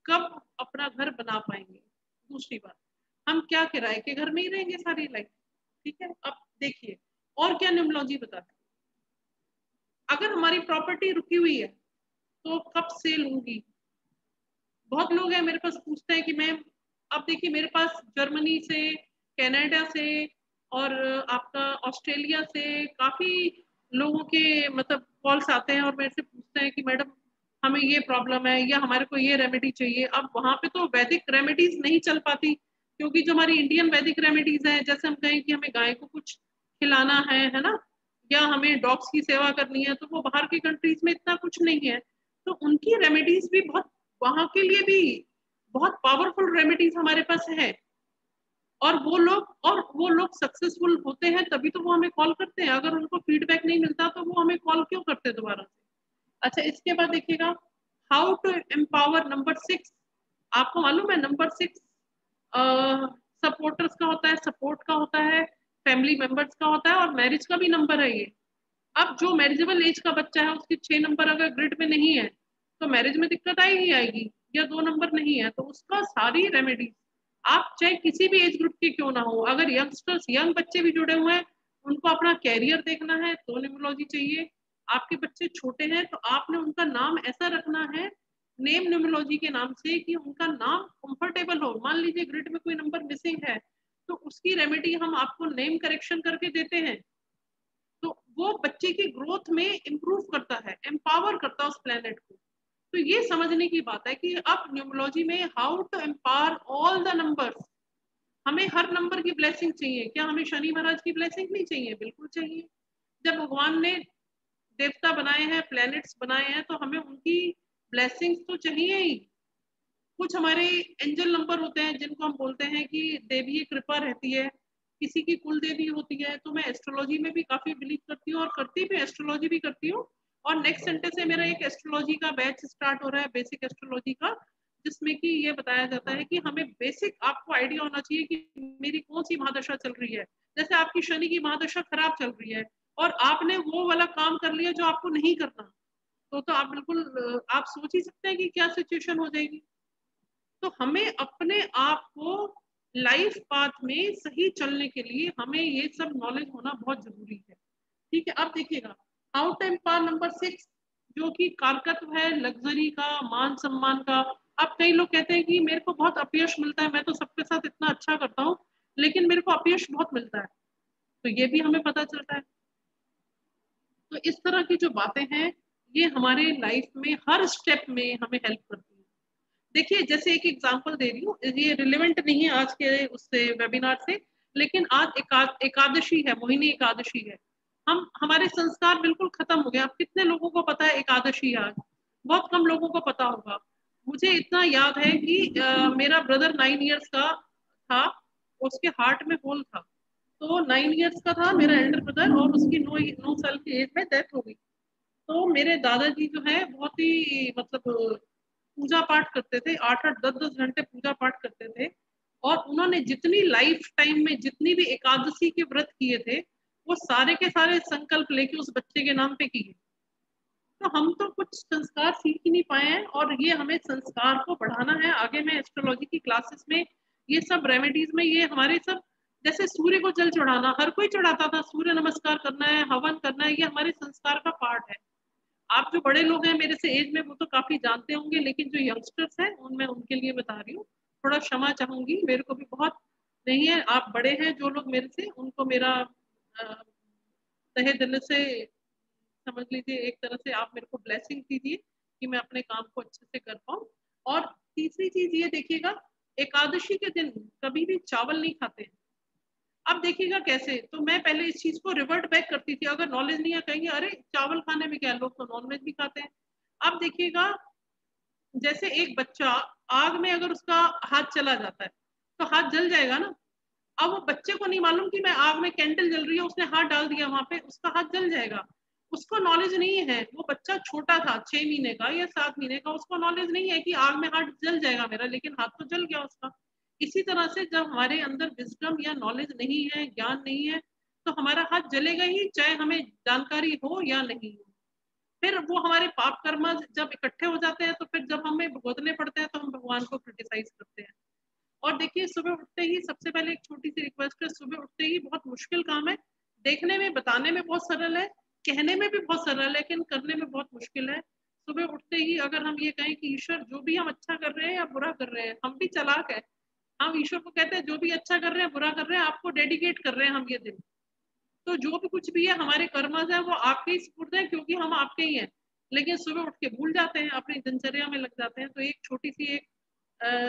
[SPEAKER 1] कब अपना घर बना पाएंगे। दूसरी बात, हम क्या किराए के घर में ही रहेंगे सारी लाइफ। ठीक है, अब देखिए और क्या न्यूमरोलॉजी बताती है। अगर हमारी प्रॉपर्टी रुकी हुई है तो कब सेल होगी। बहुत लोग हैं मेरे पास पूछते हैं कि मैम, अब देखिए मेरे पास जर्मनी से, कनाडा से, और आपका ऑस्ट्रेलिया से काफी लोगों के मतलब कॉल्स आते हैं और मेरे से पूछते हैं कि मैडम हमें ये प्रॉब्लम है या हमारे को ये रेमेडी चाहिए। अब वहां पे तो वैदिक रेमेडीज नहीं चल पाती, क्योंकि जो हमारी इंडियन वैदिक रेमेडीज हैं, जैसे हम कहें कि हमें गाय को कुछ खिलाना है ना, या हमें डॉग्स की सेवा करनी है, तो वो बाहर की कंट्रीज में इतना कुछ नहीं है। तो उनकी रेमेडीज भी बहुत, वहां के लिए भी बहुत पावरफुल रेमेडीज हमारे पास है, और वो लोग सक्सेसफुल होते हैं तभी तो वो हमें कॉल करते हैं। अगर उनको फीडबैक नहीं मिलता तो वो हमें कॉल क्यों करते दोबारा से। अच्छा इसके बाद देखिएगा हाउ टू एम्पावर नंबर 6। आपको मालूम है नंबर 6 सपोर्टर्स का होता है, सपोर्ट का होता है, फैमिली मेंबर्स का होता है, और मैरिज का भी नंबर है ये। अब जो मैरिजेबल एज का बच्चा है उसके 6 नंबर अगर ग्रिड में नहीं है तो मैरिज में दिक्कत आई ही आएगी, या 2 नंबर नहीं है तो उसका सारी रेमेडी आप चाहे किसी भी एज ग्रुप के क्यों ना हो, अगर यंगस्टर्स, यंग बच्चे भी जुड़े हुए हैं, उनको अपना कैरियर देखना है तो न्यूमरोलॉजी चाहिए। आपके बच्चे छोटे हैं तो आपने उनका नाम ऐसा रखना है नेम न्यूमरोलॉजी के नाम से कि उनका नाम कंफर्टेबल हो। मान लीजिए ग्रिड में कोई नंबर मिसिंग है तो उसकी रेमेडी हम आपको नेम करेक्शन करके देते हैं, तो वो बच्चे की ग्रोथ में इंप्रूव करता है, एम्पावर करता है उस प्लेनेट को। तो ये समझने की बात है कि अब न्यूमरोलॉजी में how to empower all the numbers. हमें हर नंबर की ब्लेसिंग चाहिए। क्या हमें शनि महाराज की ब्लेसिंग नहीं चाहिए? बिल्कुल चाहिए। जब भगवान ने देवता बनाए हैं, प्लैनेट्स बनाए हैं, तो हमें उनकी ब्लेसिंग्स तो चाहिए ही। कुछ हमारे एंजल नंबर होते हैं जिनको हम बोलते हैं कि देवी कृपा रहती है, किसी की कुल देवी होती है। तो मैं एस्ट्रोलॉजी में भी काफी बिलीव करती हूँ और करती भी एस्ट्रोलॉजी भी करती हूँ। और नेक्स्ट संडे से मेरा एक एस्ट्रोलॉजी का बैच स्टार्ट हो रहा है, बेसिक एस्ट्रोलॉजी का, जिसमें कि ये बताया जाता है कि हमें बेसिक आपको आइडिया होना चाहिए कि मेरी कौन सी महादशा चल रही है। जैसे आपकी शनि की महादशा खराब चल रही है और आपने वो वाला काम कर लिया जो आपको नहीं करना, तो आप बिल्कुल आप सोच ही सकते हैं कि क्या सिचुएशन हो जाएगी। तो हमें अपने आप को लाइफ पाथ में सही चलने के लिए हमें ये सब नॉलेज होना बहुत जरूरी है। ठीक है, अब देखिएगा हाउ टू एम्पावर नंबर 6, जो कि कारकत्व है लग्जरी का, मान सम्मान का। अब कई लोग कहते हैं कि मेरे को बहुत अपयश मिलता है, मैं तो सबके साथ इतना अच्छा करता हूँ लेकिन मेरे को अपयश बहुत मिलता है, तो ये भी हमें पता चलता है। तो इस तरह की जो बातें हैं ये हमारे लाइफ में हर स्टेप में हमें हेल्प करती है। देखिए जैसे एक एग्जांपल दे रही हूँ, ये रिलेवेंट नहीं है आज के उससे वेबिनार से, लेकिन आज एकादशी है, मोहिनी एकादशी है। हम हमारे संस्कार बिल्कुल खत्म हो गए। अब कितने लोगों को पता है एकादशी है आज? बहुत कम लोगों को पता होगा। मुझे इतना याद है कि मेरा ब्रदर 9 इयर्स का था, उसके हार्ट में होल था। तो 9 इयर्स का था मेरा एल्डर ब्रदर और उसकी 9 साल की एज में डेथ हो गई। तो मेरे दादाजी जो है बहुत ही मतलब पूजा पाठ करते थे, 8-8 10-10 घंटे पूजा पाठ करते थे। और उन्होंने जितनी लाइफ टाइम में जितनी भी एकादशी के व्रत किए थे वो सारे के सारे संकल्प लेके उस बच्चे के नाम पे किए। तो हम तो कुछ संस्कार सीख ही नहीं पाए हैं और ये हमें संस्कार को बढ़ाना है। आगे मैं एस्ट्रोलॉजी की क्लासेस में ये सब रेमेडीज में ये हमारे सब, जैसे सूर्य को जल चढ़ाना हर कोई चढ़ाता था, सूर्य नमस्कार करना है, हवन करना है, ये हमारे संस्कार का पार्ट है। आप जो बड़े लोग हैं मेरे से एज में वो तो काफी जानते होंगे, लेकिन जो यंगस्टर्स हैं उनमें उनके लिए बता रही हूँ। थोड़ा क्षमा चाहूंगी, मेरे को भी बहुत नहीं है। आप बड़े हैं जो लोग मेरे से, उनको मेरा तहे दिल से समझ लीजिए, एक तरह से आप मेरे को ब्लेसिंग दीजिए कि मैं अपने काम को अच्छे से कर पाऊँ। और तीसरी चीज ये देखिएगा, एकादशी के दिन कभी भी चावल नहीं खाते। अब देखिएगा कैसे, तो मैं पहले इस चीज को रिवर्ट बैक करती थी, अगर नॉलेज नहीं है कहेंगे अरे चावल खाने में क्या, लोग तो नॉनवेज भी खाते हैं। अब देखिएगा जैसे एक बच्चा आग में अगर उसका हाथ चला जाता है तो हाथ जल जाएगा ना। अब वो बच्चे को नहीं मालूम कि मैं आग में कैंडल जल रही है, उसने हाथ डाल दिया वहां पे, उसका हाथ जल जाएगा। उसको नॉलेज नहीं है, वो बच्चा छोटा था 6 महीने का या 7 महीने का, उसको नॉलेज नहीं है कि आग में हाथ जल जाएगा मेरा, लेकिन हाथ तो जल गया उसका। इसी तरह से जब हमारे अंदर विजडम या नॉलेज नहीं है, ज्ञान नहीं है, तो हमारा हाथ जलेगा ही, चाहे हमें जानकारी हो या नहीं हो। फिर वो हमारे पाप कर्म जब इकट्ठे हो जाते हैं तो फिर जब हमें भुगतने पड़ते हैं तो हम भगवान को क्रिटिसाइज करते हैं। और देखिए सुबह उठते ही सबसे पहले एक छोटी सी रिक्वेस्ट है, सुबह उठते ही बहुत मुश्किल काम है, देखने में बताने में बहुत सरल है, कहने में भी बहुत सरल है, लेकिन करने में बहुत मुश्किल है। सुबह उठते ही अगर हम ये कहें कि ईश्वर जो भी हम अच्छा कर रहे हैं या बुरा कर रहे हैं, हम भी चालाक है, हम ईश्वर को कहते हैं जो भी अच्छा कर रहे हैं बुरा कर रहे हैं आपको डेडिकेट कर रहे हैं हम ये दिन। तो जो भी कुछ भी है हमारे कर्मज है वो आपके ही सुपुर्द है, क्योंकि हम आपके ही हैं। लेकिन सुबह उठ के भूल जाते हैं, अपनी दिनचर्या में लग जाते हैं। तो एक छोटी सी एक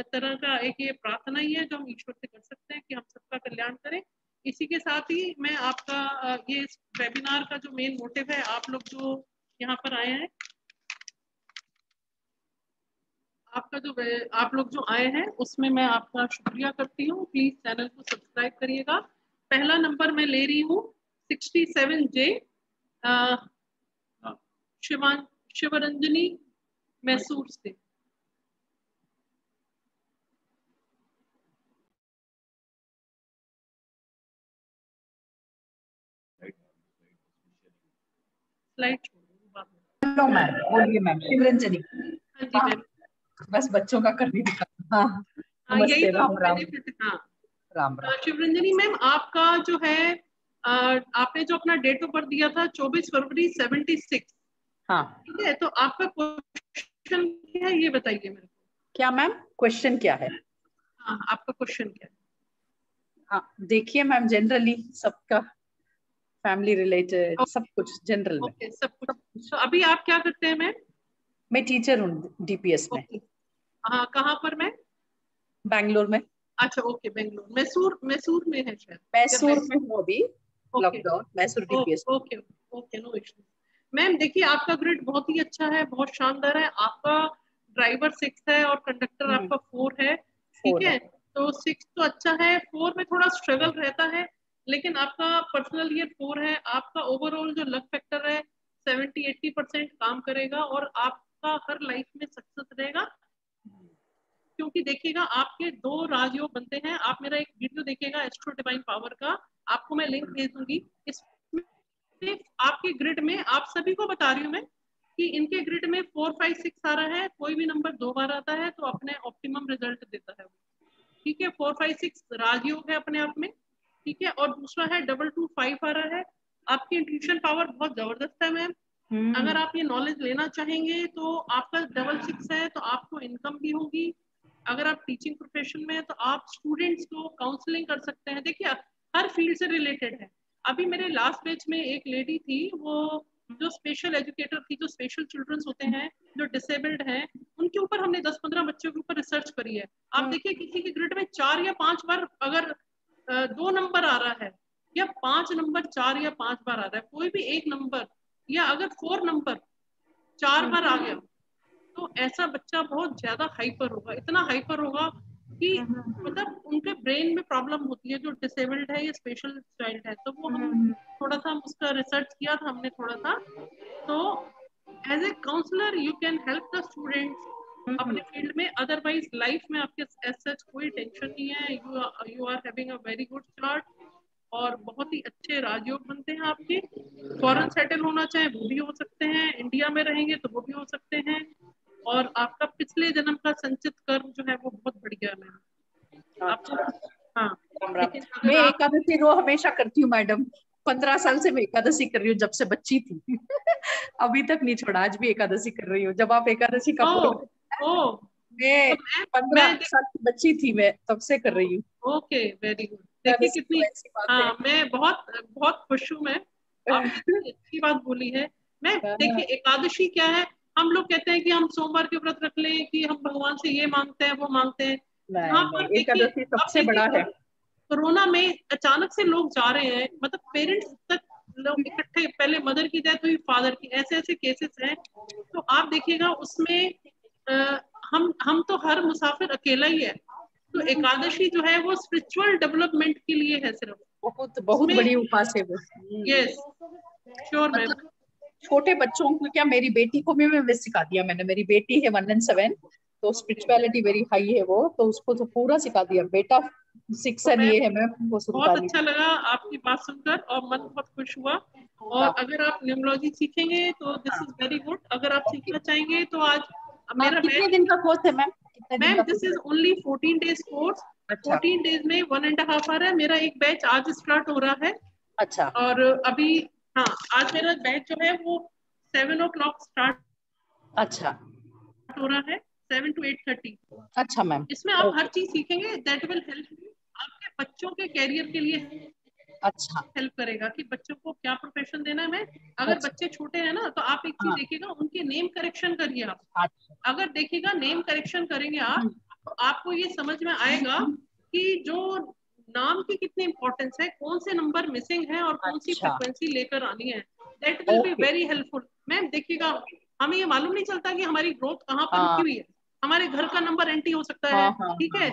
[SPEAKER 1] तरह का एक ये प्रार्थना ही है जो हम ईश्वर से कर सकते हैं कि हम सबका कल्याण करें। इसी के साथ ही मैं आपका ये वेबिनार का जो मेन मोटिव है, आप लोग जो यहाँ पर आए हैं, आपका जो आप लोग जो आए हैं उसमें मैं आपका शुक्रिया करती हूँ। प्लीज चैनल को सब्सक्राइब करिएगा। पहला नंबर मैं ले रही हूँ 67J शिवरंजनी मैसूर से। स्लाइड
[SPEAKER 4] हेलो मैम, बोलिए मैम। शिवरंजनी।
[SPEAKER 1] हाँ जी मैम।
[SPEAKER 4] बस बच्चों का करने दिखा। हाँ
[SPEAKER 1] यही
[SPEAKER 4] नमस्ते,
[SPEAKER 1] तो
[SPEAKER 4] राम राम।
[SPEAKER 1] बेनिफिट। हाँ
[SPEAKER 4] राम राम।
[SPEAKER 1] शिवरंजनी मैम, आपका जो है आपने जो अपना डेट ऑफ बर्थ दिया था 24 फरवरी 76,
[SPEAKER 4] हाँ,
[SPEAKER 1] ठीक है, तो आपका क्वेश्चन क्या है ये बताइए मेरे को।
[SPEAKER 4] क्या मैम क्वेश्चन क्या है?
[SPEAKER 1] हाँ आपका क्वेश्चन क्या है?
[SPEAKER 4] हाँ देखिए मैम, जनरली सबका फैमिली रिलेटेड सब कुछ जनरल में।
[SPEAKER 1] ओके सब कुछ। तो अभी आप क्या करते हैं मैम?
[SPEAKER 4] मैं टीचर हूँ डीपीएस में।
[SPEAKER 1] ओके हाँ, कहाँ पर मैम?
[SPEAKER 4] बैंगलोर में।
[SPEAKER 1] अच्छा ओके, बेंगलोर। मैसूर, मैसूर में है शायद।
[SPEAKER 4] मैसूर में हूँ अभी,
[SPEAKER 1] okay
[SPEAKER 4] lockdown Mysore DPS.
[SPEAKER 1] Okay okay, no issue. Ma'am देखिए, आपका ग्रेड बहुत ही अच्छा है, बहुत शानदार है। आपका ड्राइवर 6 है और कंडक्टर आपका 4 है, ठीक
[SPEAKER 4] 4
[SPEAKER 1] है।
[SPEAKER 4] है।
[SPEAKER 1] तो 6 तो अच्छा है, 4 में थोड़ा स्ट्रगल रहता है, लेकिन आपका पर्सनल ईयर 4 है। आपका ओवरऑल जो लक फैक्टर है 70-80% काम करेगा और आपका हर लाइफ में सक्सेस रहेगा। क्योंकि देखिएगा, आपके 2 राजयोग बनते हैं। आप मेरा एक वीडियो देखिएगा एस्ट्रो डिवाइन पावर का, आपको मैं लिंक भेज दूंगी। इसमें आपके ग्रिड में, आप सभी को बता रही हूँ मैं कि इनके ग्रिड में 4, 5, 6 आ रहा है। कोई भी नंबर 2 बार आता है तो अपने ऑप्टिमम रिजल्ट देता है, ठीक है। 4, 5, 6 राजयोग है अपने आप में, ठीक है। और दूसरा है 2, 2, 5 आ रहा है। आपकी इंट्यूशन पावर बहुत जबरदस्त है मैम। अगर आप ये नॉलेज लेना चाहेंगे तो आपका 6 है, तो आपको इनकम भी होगी। अगर आप टीचिंग प्रोफेशन में है तो आप स्टूडेंट्स को काउंसलिंग कर सकते हैं। देखिए, हर फील्ड से रिलेटेड है। अभी मेरे लास्ट बैच में एक लेडी थी, वो जो स्पेशल एजुकेटर थी, जो स्पेशल चिल्ड्रंस होते हैं, जो डिसेबल्ड हैं, उनके ऊपर हमने 10-15 बच्चों के ऊपर रिसर्च करी है। आप देखिए, किसी के ग्रिड में 4 या 5 बार अगर 2 नंबर आ रहा है, या 5 नंबर 4 या 5 बार आ रहा है, कोई भी एक नंबर, या अगर 4 नंबर 4 बार आ गया, तो ऐसा बच्चा बहुत ज्यादा हाइपर होगा, इतना हाइपर होगा कि मतलब उनके ब्रेन में प्रॉब्लम होती है, जो डिसेबल्ड है या स्पेशल चाइल्ड है। तो वो हम उसका रिसर्च किया था हमने थोड़ा सा। तो as a counsellor you can help the students अपने फील्ड में। अदरवाइज लाइफ में आपके एज सच कोई टेंशन नहीं है। You are having a very good start और बहुत ही अच्छे राजयोग बनते हैं आपके। फॉरेन सेटल होना चाहे वो भी हो सकते हैं, इंडिया में रहेंगे तो वो भी हो सकते हैं। और आपका पिछले जन्म का संचित कर्म जो है वो बहुत बढ़िया है आपको। हाँ लेकिन
[SPEAKER 4] मैं
[SPEAKER 1] अगर आप
[SPEAKER 4] एकादशी रो हमेशा करती हूँ मैडम। 15 साल से मैं एकादशी कर रही हूँ, जब से बच्ची थी। अभी तक नहीं छोड़ा, आज भी एकादशी कर रही हूँ। जब आप एकादशी का
[SPEAKER 1] ओ
[SPEAKER 4] बोल रहे
[SPEAKER 1] ओ
[SPEAKER 4] हैं, मैं
[SPEAKER 1] तो
[SPEAKER 4] 15 साल की बच्ची थी, मैं तब से कर रही हूँ
[SPEAKER 1] ओके वेरी गुड। देखिए
[SPEAKER 4] एकादशी।
[SPEAKER 1] कितनी,
[SPEAKER 4] तो ऐसी बात है।
[SPEAKER 1] हाँ मैं बहुत बहुत खुश हूँ मैं, आपने इतनी अच्छी बात बोली है। मैं देखिए, एकादशी क्या है, हम लोग कहते हैं कि हम सोमवार के व्रत रख लें, कि हम भगवान से ये मांगते हैं वो मांगते हैं।
[SPEAKER 4] नहीं
[SPEAKER 1] यहाँ पर
[SPEAKER 4] नहीं,
[SPEAKER 1] देखिए,
[SPEAKER 4] एकादशी
[SPEAKER 1] अब
[SPEAKER 4] सबसे
[SPEAKER 1] देखिए
[SPEAKER 4] बड़ा है।
[SPEAKER 1] कोरोना में अचानक से लोग जा रहे हैं, मतलब पेरेंट्स तक लोग इकट्ठे, पहले मदर की डेथ हुई, फादर की, ऐसे ऐसे केसेस हैं। तो आप देखिएगा उसमें आ, हम तो हर मुसाफिर अकेला ही है। तो एकादशी जो है वो स्पिरिचुअल डेवलपमेंट के लिए है सिर्फ।
[SPEAKER 4] बहुत बहुत
[SPEAKER 1] उसमें
[SPEAKER 4] बड़ी उपास है वो।
[SPEAKER 1] Yes sure ma'am.
[SPEAKER 4] मतलब छोटे बच्चों को क्या, मेरी बेटी को भी मैं सिखा दिया मैंने। मेरी बेटी है 1 and 7, तो स्पिरिचुअलिटी वेरी हाई है वो, तो उसको तो पूरा सिखा दिया। बेटा 6
[SPEAKER 1] तो
[SPEAKER 4] and
[SPEAKER 1] मैम
[SPEAKER 4] ये है, मैं वो
[SPEAKER 1] बहुत
[SPEAKER 4] सिखा दी।
[SPEAKER 1] अच्छा लगा आपकी बात सुनकर और मन बहुत खुश हुआ। और अगर आप न्यूमरोलॉजी सीखेंगे तो दिस
[SPEAKER 4] हाँ,
[SPEAKER 1] इज वेरी गुड। अगर आप
[SPEAKER 4] ओके।
[SPEAKER 1] सीखना चाहेंगे तो आज मेरा
[SPEAKER 4] कितने
[SPEAKER 1] बैच,
[SPEAKER 4] दिन का कोर्स है मैम? कितने दिन
[SPEAKER 1] मैम
[SPEAKER 4] का
[SPEAKER 1] दिस
[SPEAKER 4] कोर्स
[SPEAKER 1] इज
[SPEAKER 4] है?
[SPEAKER 1] Only 14 days course.
[SPEAKER 4] अच्छा
[SPEAKER 1] 14 डेज में 1.5 आ रहा है। मेरा एक बैच आज स्टार्ट हो रहा है
[SPEAKER 4] अच्छा
[SPEAKER 1] और अभी, हाँ आज मेरा बैच जो है वो 7 o'clock स्टार्ट
[SPEAKER 4] अच्छा
[SPEAKER 1] हो रहा है, 7 to 8:30।
[SPEAKER 4] अच्छा मैम।
[SPEAKER 1] इसमें आप हर
[SPEAKER 4] ओके,
[SPEAKER 1] चीज सीखेंगे दैट विल हेल्प यू आपके बच्चों के कैरियर के लिए।
[SPEAKER 4] अच्छा
[SPEAKER 1] हेल्प करेगा कि बच्चों को क्या प्रोफेशन देना है। मैं, अगर
[SPEAKER 4] अच्छा।
[SPEAKER 1] बच्चे छोटे हैं ना, तो आप एक चीज
[SPEAKER 4] हाँ,
[SPEAKER 1] देखिएगा, उनके नेम करेक्शन करिए आप।
[SPEAKER 4] अच्छा।
[SPEAKER 1] अगर देखिएगा नेम करेक्शन करेंगे आप, तो आपको ये समझ में आएगा कि जो नाम की कितनी इंपॉर्टेंस है, कौन से नंबर मिसिंग है और कौन सी
[SPEAKER 4] अच्छा,
[SPEAKER 1] फ्रिक्वेंसी लेकर आनी है। That will be
[SPEAKER 4] okay.
[SPEAKER 1] Very helpful. Ma'am देखिएगा, हमें ये मालूम नहीं चलता कि हमारी ग्रोथ कहाँ पर रुकी
[SPEAKER 4] हाँ
[SPEAKER 1] हुई है। हमारे घर का नंबर एंटी हो सकता
[SPEAKER 4] हाँ
[SPEAKER 1] है,
[SPEAKER 4] हाँ
[SPEAKER 1] ठीक है।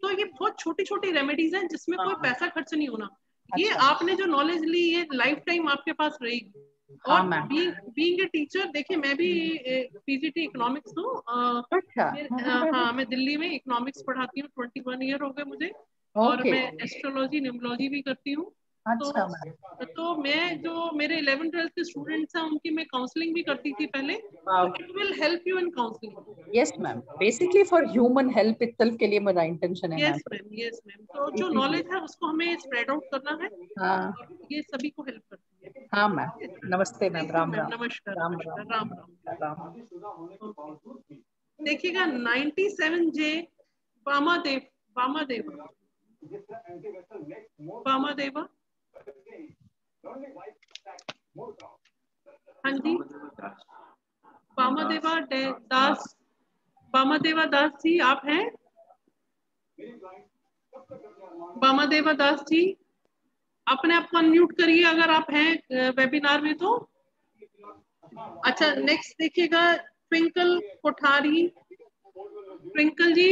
[SPEAKER 1] तो ये बहुत छोटी छोटी रेमेडीज हैं जिसमें
[SPEAKER 4] हाँ
[SPEAKER 1] कोई
[SPEAKER 4] हाँ।
[SPEAKER 1] पैसा खर्च नहीं होना। ये
[SPEAKER 4] अच्छा,
[SPEAKER 1] आपने जो नॉलेज ली, ये लाइफ टाइम आपके पास रहेगी।
[SPEAKER 4] हाँ
[SPEAKER 1] और
[SPEAKER 4] मैम।
[SPEAKER 1] बीइंग ए टीचर, देखिए मैं भी पीजीटी इकोनॉमिक्स हूँ।
[SPEAKER 4] अच्छा,
[SPEAKER 1] हाँ मैं दिल्ली में इकोनॉमिक्स पढ़ाती हूँ, 21 ईयर हो गए मुझे। और
[SPEAKER 4] ओके।
[SPEAKER 1] मैं एस्ट्रोलॉजी न्यूमरोलॉजी भी करती हूँ।
[SPEAKER 4] अच्छा मैम।
[SPEAKER 1] तो मैं जो मेरे 11th-12th के स्टूडेंट्स हैं उनकी मैं काउंसलिंग भी करती थी पहले, तो it will help you in counselling.
[SPEAKER 4] Yes ma'am, basically for human help itself के लिए मेरा इंटेंशन है ma'am.
[SPEAKER 1] Yes ma'am, yes ma'am. तो जो नॉलेज है उसको हमें स्प्रेड आउट करना है,
[SPEAKER 4] हाँ
[SPEAKER 1] और ये सभी को हेल्प करती है।
[SPEAKER 4] हाँ मैम, नमस्ते ma'am,
[SPEAKER 1] thank you
[SPEAKER 4] Ram
[SPEAKER 1] ma'am,
[SPEAKER 4] Ram.
[SPEAKER 1] नमस्कार
[SPEAKER 4] राम
[SPEAKER 1] नमस्कार,
[SPEAKER 4] राम।
[SPEAKER 1] राम राम।
[SPEAKER 4] राम।
[SPEAKER 1] ओके, देखिएगा 97J वामादेव, वामादेवा, वामादेवा, हाँ जी, वामादेवा दास, वामादेवा दास जी आप हैं? वामादेवा दास जी, अपने आप को अनम्यूट करिए अगर आप हैं वेबिनार में तो। अच्छा, नेक्स्ट देखिएगा ट्विंकल कोठारी, ट्विंकल जी,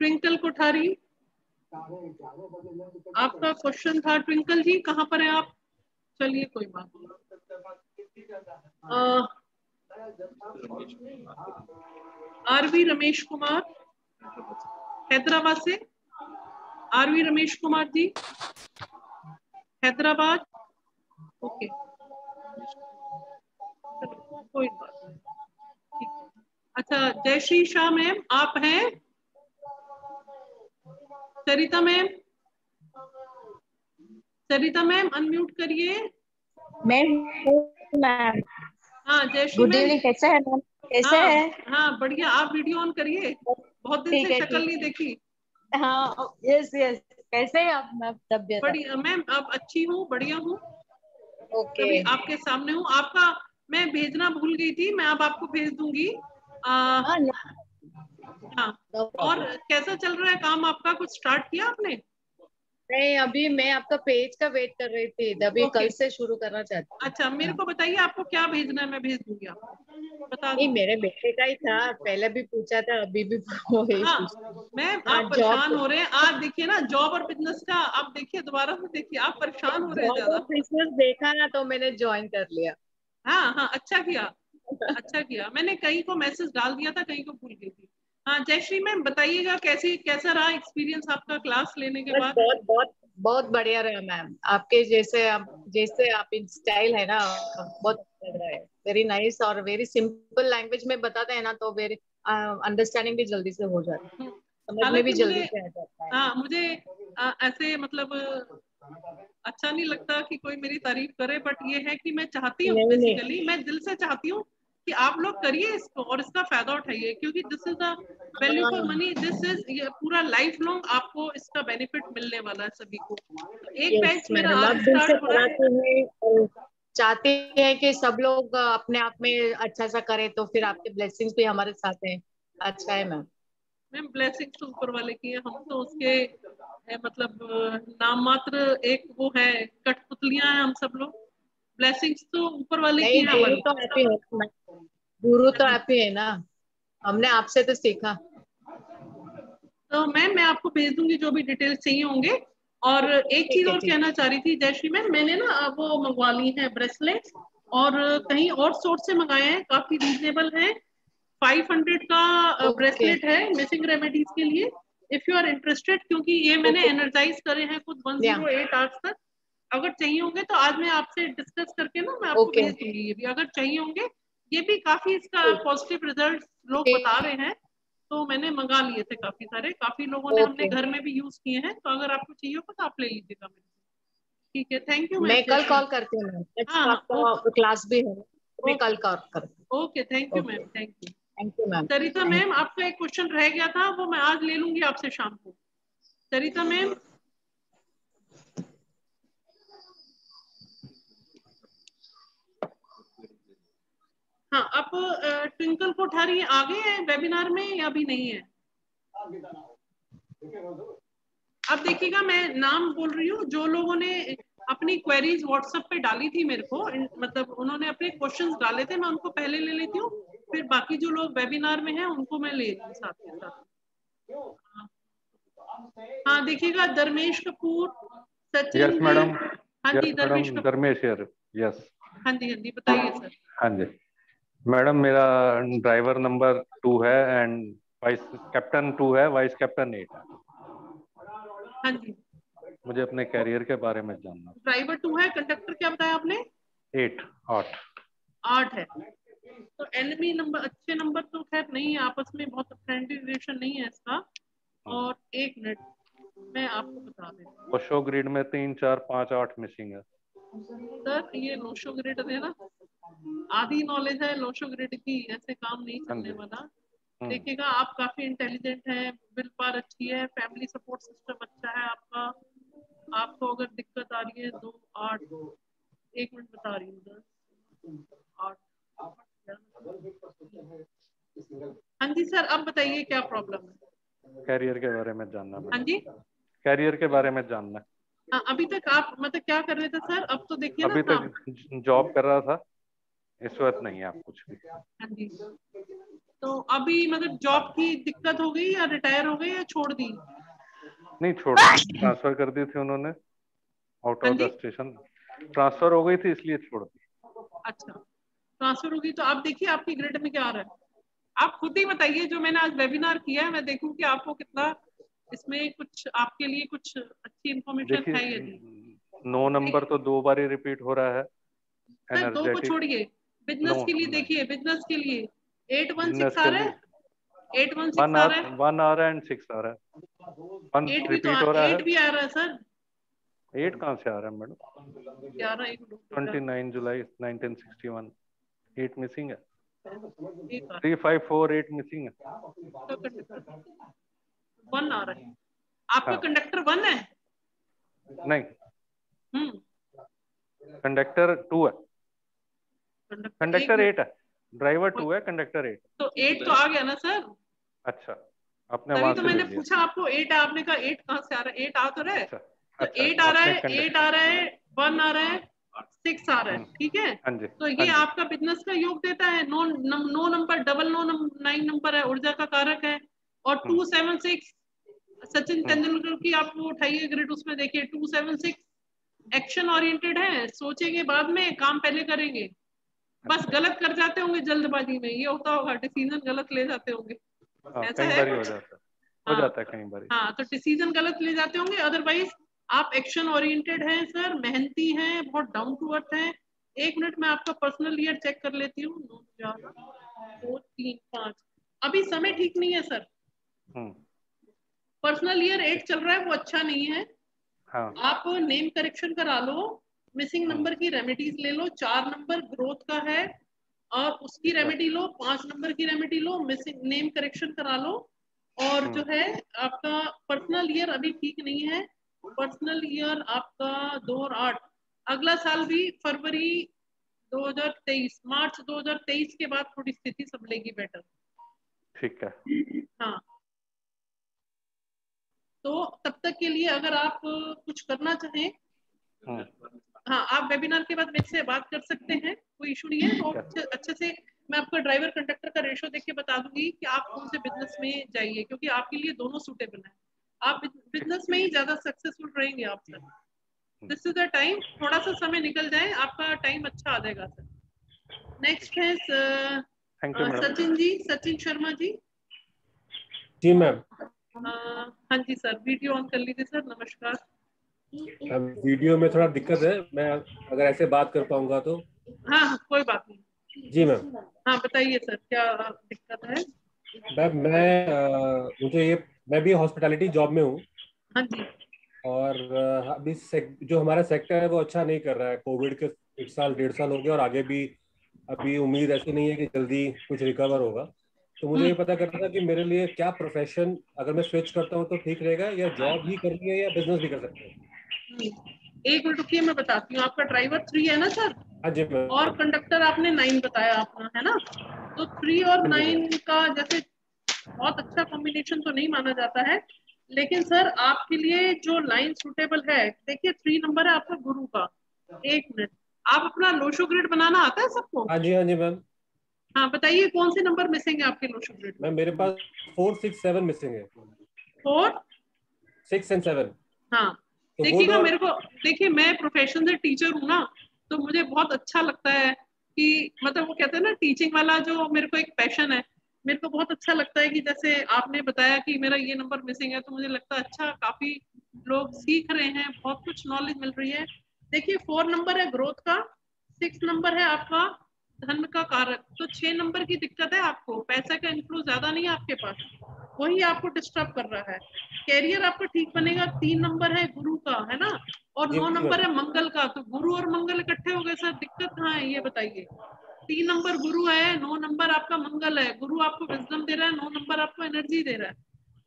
[SPEAKER 1] ट्विंकल कोठारी, आपका क्वेश्चन था ट्विंकल जी, कहाँ पर है आप? चलिए कोई बात नहीं। आरवी रमेश कुमार, हैदराबाद से, आरवी रमेश कुमार जी, हैदराबाद। ओके, कोई बात नहीं, ठीक है। अच्छा, जयश्री शाह मैम आप हैं? सरिता मैम, सरिता मैम अनम्यूट करिए।
[SPEAKER 5] मैम मैम,
[SPEAKER 1] हाँ जयश्री
[SPEAKER 5] गुड
[SPEAKER 1] मैम।
[SPEAKER 5] इवनिंग, कैसे है मैम? कैसे
[SPEAKER 1] हाँ
[SPEAKER 5] है?
[SPEAKER 1] हाँ बढ़िया, आप वीडियो ऑन करिए, बहुत दिन
[SPEAKER 5] ठीक
[SPEAKER 1] से
[SPEAKER 5] है,
[SPEAKER 1] शक्ल
[SPEAKER 5] ठीक
[SPEAKER 1] नहीं
[SPEAKER 5] है।
[SPEAKER 1] देखी।
[SPEAKER 5] हाँ, यस यस, कैसे है आप मैम? तबीयत आप?
[SPEAKER 1] बढ़िया मैम, आप अच्छी हूँ, बढ़िया हूँ,
[SPEAKER 5] ओके।
[SPEAKER 1] तभी आपके सामने हूँ। आपका मैं भेजना भूल गई थी, मैं अब आपको भेज दूंगी।
[SPEAKER 5] हाँ, नो
[SPEAKER 1] हाँ, और
[SPEAKER 5] प्रॉब्लम।
[SPEAKER 1] कैसा चल रहा है काम आपका, कुछ स्टार्ट किया आपने?
[SPEAKER 5] नहीं, अभी मैं आपका पेज का वेट कर रही थी, तभी
[SPEAKER 1] ओके,
[SPEAKER 5] कल से शुरू करना चाहती हूँ।
[SPEAKER 1] अच्छा मेरे
[SPEAKER 5] हाँ।
[SPEAKER 1] को बताइए आपको क्या भेजना है, मैं भेज दूंगी आपको, बता
[SPEAKER 5] नहीं,
[SPEAKER 1] दीजिए।
[SPEAKER 5] मेरे बेटे का ही था, पहले भी पूछा था, अभी भी वही
[SPEAKER 1] हाँ
[SPEAKER 5] पूछ।
[SPEAKER 1] मैम,
[SPEAKER 5] हाँ,
[SPEAKER 1] आप
[SPEAKER 5] जॉब।
[SPEAKER 1] परेशान हो रहे हैं, आज देखिए ना जॉब और बिजनेस का, आप देखिए दोबारा से देखिए, आप परेशान हो रहे हैं
[SPEAKER 5] जॉब और
[SPEAKER 1] ज्यादा।
[SPEAKER 5] बिजनेस देखा ना तो मैंने ज्वाइन कर लिया।
[SPEAKER 1] हाँ हाँ, अच्छा किया, अच्छा किया। मैंने कहीं को मैसेज डाल दिया था, कहीं को भूल गई थी। हाँ जयश्री मैम बताइएगा, कैसा रहा एक्सपीरियंस आपका क्लास लेने के
[SPEAKER 5] बस
[SPEAKER 1] बाद?
[SPEAKER 5] बहुत बहुत बहुत बढ़िया रहा मैम, आपके जैसे आप स्टाइल है ना, बहुत अच्छा लग रहा है। वेरी नाइस और वेरी सिंपल लैंग्वेज में बताते हैं ना, तो वेरी अंडरस्टैंडिंग भी जल्दी से हो जाती है, समझ में भी
[SPEAKER 1] हालांकि मुझे,
[SPEAKER 5] जल्दी से आ जाता है।
[SPEAKER 1] हाँ मुझे ऐसे मतलब अच्छा नहीं लगता कि कोई मेरी तारीफ करे, बट ये है कि मैं चाहती हूँ,
[SPEAKER 5] नहीं नहीं,
[SPEAKER 1] बेसिकली मैं दिल से चाहती हूँ कि आप लोग करिए इसको और इसका फायदा उठाइए, क्योंकि this is the value for money, this is, ये पूरा लाइफ लॉन्ग आपको इसका बेनिफिट मिलने वाला है सभी को। तो एक
[SPEAKER 5] यस
[SPEAKER 1] बैच मेरा
[SPEAKER 5] मैडम, आप
[SPEAKER 1] आज
[SPEAKER 5] दिल से
[SPEAKER 1] स्टार्ट हो रहा है।
[SPEAKER 5] पढ़ाते हैं और चाहते हैं कि सब लोग अपने आप में अच्छा सा करें, तो फिर आपके ब्लेसिंग्स भी हमारे साथ हैं। अच्छा है मैम।
[SPEAKER 1] मैम ब्लेसिंग्स तो ऊपर वाले की है, हम तो उसके मतलब नाम मात्र एक वो है, कठपुतलियां हैं हम सब लोग। ब्लेसिंग्स तो ऊपर वाले की
[SPEAKER 5] नहीं,
[SPEAKER 1] है
[SPEAKER 5] गुरु
[SPEAKER 1] हमारी।
[SPEAKER 5] तो आप ही है मैम, गुरु
[SPEAKER 1] हाँ
[SPEAKER 5] तो
[SPEAKER 1] जी,
[SPEAKER 5] आप ही है ना, हमने आपसे तो सीखा।
[SPEAKER 1] तो मैम मैं आपको भेज दूंगी जो भी डिटेल्स चाहिए होंगे। और एक चीज
[SPEAKER 5] ठीक है,
[SPEAKER 1] और
[SPEAKER 5] ठीक।
[SPEAKER 1] कहना चाह रही थी जयश्री मैम, मैंने ना वो मंगवा ली है ब्रेसलेट, और कहीं और सोर्स से मंगाए हैं, काफी रीजनेबल है। 500 का
[SPEAKER 5] ओके
[SPEAKER 1] ब्रेसलेट है मिसिंग रेमेडीज के लिए, इफ यू आर इंटरेस्टेड, क्योंकि ये मैंने
[SPEAKER 5] ओके।
[SPEAKER 1] एनर्जाइज करे हैं खुद
[SPEAKER 5] या
[SPEAKER 1] 108 आवर्स तक। अगर चाहिए होंगे तो आज मैं आपसे डिस्कस करके ना मैं आपको
[SPEAKER 5] ओके
[SPEAKER 1] भेज
[SPEAKER 5] ओके।
[SPEAKER 1] दूंगी, ये भी अगर चाहिए होंगे। ये भी काफी इसका पॉजिटिव रिजल्ट लोग बता रहे हैं, तो मैंने मंगा लिए थे काफी सारे, काफी लोगों ने हमने
[SPEAKER 5] ओके,
[SPEAKER 1] घर में भी यूज किए हैं, तो अगर आपको चाहिए होगा तो आप ले लीजिएगा मेरे से। ठीक है, थैंक यू मैम
[SPEAKER 5] मैं कल
[SPEAKER 1] जयश्री।
[SPEAKER 5] कॉल करती हूँ मैम,
[SPEAKER 1] हाँ
[SPEAKER 5] नेक्स्ट
[SPEAKER 1] हाँ,
[SPEAKER 5] आपका क्लास भी है, मैं
[SPEAKER 1] ओके
[SPEAKER 5] कल कॉल करती
[SPEAKER 1] ओके, थैंक
[SPEAKER 5] हूँ।
[SPEAKER 1] You
[SPEAKER 5] okay,
[SPEAKER 1] ma'am, thank you.
[SPEAKER 5] Thank you ma'am.
[SPEAKER 1] Sarita
[SPEAKER 5] thank
[SPEAKER 1] ma'am आपका एक क्वेश्चन रह गया था, वो मैं आज ले लूंगी आपसे शाम को। सरिता मैम, हाँ आप ट्विंकल कोठारी आ गए हैं वेबिनार में या अभी नहीं है? अब देखिएगा मैं नाम बोल रही हूँ, जो लोगों ने अपनी क्वेरीज व्हाट्सएप पे डाली थी मेरे को, मतलब उन्होंने अपने क्वेश्चंस डाले थे, मैं उनको पहले ले लेती हूँ, फिर बाकी जो लोग वेबिनार में हैं उनको मैं ले रही हूँ साथ के साथ। हाँ देखिएगा धर्मेश कपूर,
[SPEAKER 6] यस
[SPEAKER 1] सचिन जी।
[SPEAKER 6] मैडम,
[SPEAKER 1] हाँ जी
[SPEAKER 6] yes
[SPEAKER 1] Dharmesh
[SPEAKER 6] madam,
[SPEAKER 1] Kapoor,
[SPEAKER 6] Dharmesh here. Yes.
[SPEAKER 1] हाँ जी बताइए सर।
[SPEAKER 6] हाँ जी मैडम, मेरा ड्राइवर नंबर 2 है एंड वाइस कैप्टन 2 है, वाइस कैप्टन 8 है।
[SPEAKER 1] हाँ जी।
[SPEAKER 6] मुझे अपने कैरियर के बारे में जानना।
[SPEAKER 1] ड्राइवर 2 है, कंडक्टर क्या बताया आपने? 8 है। तो एनमी नंबर, अच्छे नंबर तो खैर नहीं है, आपस में बहुत फ्रेंडली रिलेशन नहीं है इसका। और 1 मिनट मैं आपको बता देती हूँ।
[SPEAKER 6] और शो ग्रिड में 3, 4, 5, 8 मिसिंग है
[SPEAKER 1] सर ये लोशो ग्रिड है ना, आधी नॉलेज है लोशो ग्रिड की, ऐसे काम नहीं चलने वाला। देखिएगा आप काफी इंटेलिजेंट हैं, विल पावर अच्छी है, फैमिली सपोर्ट सिस्टम अच्छा है आपका। आपको अगर दिक्कत आ रही है 2, 8, 1 मिनट बता रही हूँ 10, 8। हाँ जी सर, अब बताइए क्या प्रॉब्लम है?
[SPEAKER 6] कैरियर के बारे में जानना।
[SPEAKER 1] हाँ जी,
[SPEAKER 6] कैरियर के बारे में जानना।
[SPEAKER 1] हाँ, अभी तक आप मतलब क्या कर रहे थे सर? अब तो देखिए ना,
[SPEAKER 6] अभी तक जॉब कर रहा था, इस वक्त नहीं है आप कुछ भी।
[SPEAKER 1] हाँ जी। तो अभी मतलब जॉब की दिक्कत हो गई या रिटायर हो गई या छोड़ दी?
[SPEAKER 6] नहीं छोड़, ट्रांसफर कर दी थी उन्होंने आउट
[SPEAKER 1] हाँ
[SPEAKER 6] ऑफ द
[SPEAKER 1] जी,
[SPEAKER 6] स्टेशन, ट्रांसफर हो गई थी इसलिए छोड़ दी।
[SPEAKER 1] अच्छा ट्रांसफर होगी। तो आप देखिए आपकी ग्रेड में क्या आ रहा है, आप खुद ही बताइए। जो मैंने आज वेबिनार किया है, मैं देखूं कि आपको कितना इसमें कुछ आपके लिए कुछ अच्छी इंफॉर्मेशन
[SPEAKER 6] देखिए
[SPEAKER 1] है या नहीं।
[SPEAKER 6] 9 नंबर तो 2 बार ही रिपीट हो रहा है।
[SPEAKER 1] सर 2 को
[SPEAKER 6] एनर्जेटिक
[SPEAKER 1] छोड़िए, बिजनेस
[SPEAKER 6] 9
[SPEAKER 1] के लिए देखिए, बिजनेस के लिए 816
[SPEAKER 6] बिजनेस
[SPEAKER 1] आ
[SPEAKER 6] के
[SPEAKER 1] रहा
[SPEAKER 6] लिए
[SPEAKER 1] है, 816 आ रहा है।
[SPEAKER 6] 1 आ रहा है एंड 6 आ रहा है। 1
[SPEAKER 1] 8 भी तो
[SPEAKER 6] रिपीट हो रहा है।
[SPEAKER 1] 8 भी आ रहा है सर।
[SPEAKER 6] 8 कहाँ से आ रहा है मैडम? 29 जुलाई 1961, 8 मिसिंग है। 3548 मिसिंग है।
[SPEAKER 1] 1 आ रहा है आपका।
[SPEAKER 6] हाँ।
[SPEAKER 1] कंडक्टर 1 है?
[SPEAKER 6] नहीं, कंडक्टर 2 है। कंडक्टर 8 है, ड्राइवर 2 है, कंडक्टर 8।
[SPEAKER 1] तो 8 तो आ गया ना सर।
[SPEAKER 6] अच्छा, आपने
[SPEAKER 1] तभी
[SPEAKER 6] वहां
[SPEAKER 1] तो
[SPEAKER 6] से ले
[SPEAKER 1] मैंने
[SPEAKER 6] लिया।
[SPEAKER 1] पूछा आपको 8 है, आपने कहा 8 कहाँ से आ रहा है? 8 आ तो रहा है।
[SPEAKER 6] अच्छा,
[SPEAKER 1] तो
[SPEAKER 6] अच्छा,
[SPEAKER 1] 8 आ रहा
[SPEAKER 6] आपने
[SPEAKER 1] है, 8
[SPEAKER 6] कंडक्टर।
[SPEAKER 1] आ रहा है, 1 आ रहा है, 6 आ रहा है, ठीक है।
[SPEAKER 6] हाँ जी,
[SPEAKER 1] तो
[SPEAKER 6] हाँ
[SPEAKER 1] ये
[SPEAKER 6] जी।
[SPEAKER 1] आपका बिजनेस का योग देता है। 9 नंबर, डबल 9 नंबर है, ऊर्जा का कारक है। और 276 सचिन तेंदुलकर की आप वो उठाइए ग्रिड, उसमें देखिए 276 एक्शन ओरिएंटेड है, सोचेंगे बाद में, काम पहले करेंगे। बस गलत कर जाते होंगे जल्दबाजी में, ये होता होगा, डिसीजन गलत ले जाते होंगे, ऐसा
[SPEAKER 6] कई
[SPEAKER 1] है
[SPEAKER 6] बार हो
[SPEAKER 1] कुछ?
[SPEAKER 6] जाता है, हो जाता है कई बार।
[SPEAKER 1] हाँ, तो डिसीजन गलत ले जाते होंगे। अदरवाइज आप एक्शन ओरिएंटेड हैं सर, मेहनती हैं, बहुत डाउन टू अर्थ हैं। 1 मिनट में आपका पर्सनल ईयर चेक कर लेती हूँ। 9, 4, 2, 3, 5 अभी समय ठीक नहीं है सर। पर्सनल ईयर 8 चल रहा है, वो अच्छा नहीं है।
[SPEAKER 6] हाँ।
[SPEAKER 1] आप नेम करेक्शन करा लो, मिसिंग नंबर की रेमेडीज ले लो। 4 नंबर ग्रोथ का है और उसकी रेमेडी लो, 5 नंबर की रेमेडी लो, मिसिंग नेम करेक्शन करा लो। और जो है आपका पर्सनल ईयर अभी ठीक नहीं है। पर्सनल ईयर आपका 2 और 8, अगला साल भी फरवरी 2023, मार्च 2023 के बाद थोड़ी स्थिति संभलेगी बेटर।
[SPEAKER 6] ठीक है।
[SPEAKER 1] हाँ, तो तब तक के लिए अगर आप कुछ करना चाहें, हाँ, आप वेबिनार के बाद मेरे से बात कर सकते हैं, कोई इशू नहीं है। तो अच्छे से मैं आपका ड्राइवर कंडक्टर का रेशो देख के बता दूंगी कि आप कौन से बिजनेस में जाइए, क्योंकि आपके लिए दोनों सूटेबल है। आप बिजनेस में ही ज्यादा सक्सेसफुल रहेंगे आप sir. This is the time, थोड़ा सा समय निकल जाए, आपका टाइम अच्छा आ जाएगा सर। नेक्स्ट है सचिन जी, सचिन शर्मा जी।
[SPEAKER 7] जी मैम।
[SPEAKER 1] हाँ जी सर, वीडियो ऑन कर लीजिए सर। नमस्कार।
[SPEAKER 7] वीडियो में थोड़ा दिक्कत है, मैं अगर ऐसे बात कर पाऊंगा तो।
[SPEAKER 1] हाँ, कोई बात नहीं।
[SPEAKER 7] जी मैम।
[SPEAKER 1] हाँ बताइए सर, क्या दिक्कत है?
[SPEAKER 7] मैम मुझे ये, मैं भी हॉस्पिटैलिटी जॉब में हूँ।
[SPEAKER 1] हाँ जी।
[SPEAKER 7] और अभी जो हमारा सेक्टर है वो अच्छा नहीं कर रहा है। कोविड के 1 साल 1.5 साल हो गया और आगे भी अभी उम्मीद ऐसी नहीं है कि जल्दी कुछ रिकवर होगा। तो मुझे ये पता करना था कि मेरे लिए क्या प्रोफेशन, अगर मैं स्विच करता हूँ तो ठीक रहेगा, या जॉब ही करनी है या बिजनेस भी कर सकते हैं?
[SPEAKER 1] 1 मिनट रुकिए, मैं बताती हूँ। आपका ड्राइवर 3 है ना सर?
[SPEAKER 7] हाँ जी मैम।
[SPEAKER 1] और कंडक्टर आपने 9 बताया अपना, है ना? तो 3 और 9 का जैसे बहुत अच्छा कॉम्बिनेशन तो नहीं माना जाता है, लेकिन सर आपके लिए जो लाइन सूटेबल है, देखिए 3 नंबर है आपका गुरु का। 1 मिनट, आप अपना लोशो ग्रिड बनाना आता है सबको?
[SPEAKER 7] हाँ जी, हाँ जी मैम।
[SPEAKER 1] हाँ बताइए, कौन से नंबर मिसिंग है आपके लोशो ग्रिड में?
[SPEAKER 7] मैम मेरे पास 4, 6, 7 मिसिंग है।
[SPEAKER 1] 4,
[SPEAKER 7] 6 और 7।
[SPEAKER 1] हाँ
[SPEAKER 7] तो
[SPEAKER 1] देखिएगा, मेरे को देखिए, मैं प्रोफेशन से टीचर हूँ ना, तो मुझे बहुत अच्छा लगता है कि मतलब वो कहते हैं ना, टीचिंग वाला जो मेरे को एक पैशन है। मेरे को बहुत अच्छा लगता है कि जैसे आपने बताया कि मेरा ये नंबर मिसिंग है, तो मुझे लगता है अच्छा, काफी लोग सीख रहे हैं, बहुत कुछ नॉलेज मिल रही है। देखिए 4 नंबर है ग्रोथ का, 6 नंबर है आपका धन का कारक, तो 6 नंबर की दिक्कत है आपको, पैसा का इन्फ्लो ज्यादा नहीं है आपके पास, वही आपको डिस्टर्ब कर रहा है। कैरियर आपका ठीक बनेगा, 3 नंबर है गुरु का, है ना, और 9 नंबर है मंगल का, तो गुरु और मंगल इकट्ठे हो गए सर, दिक्कत कहाँ है ये बताइए। 3 नंबर गुरु है, 9 नंबर आपका मंगल है, गुरु आपको विजडम दे रहा है, 9 नंबर आपको एनर्जी दे रहा है,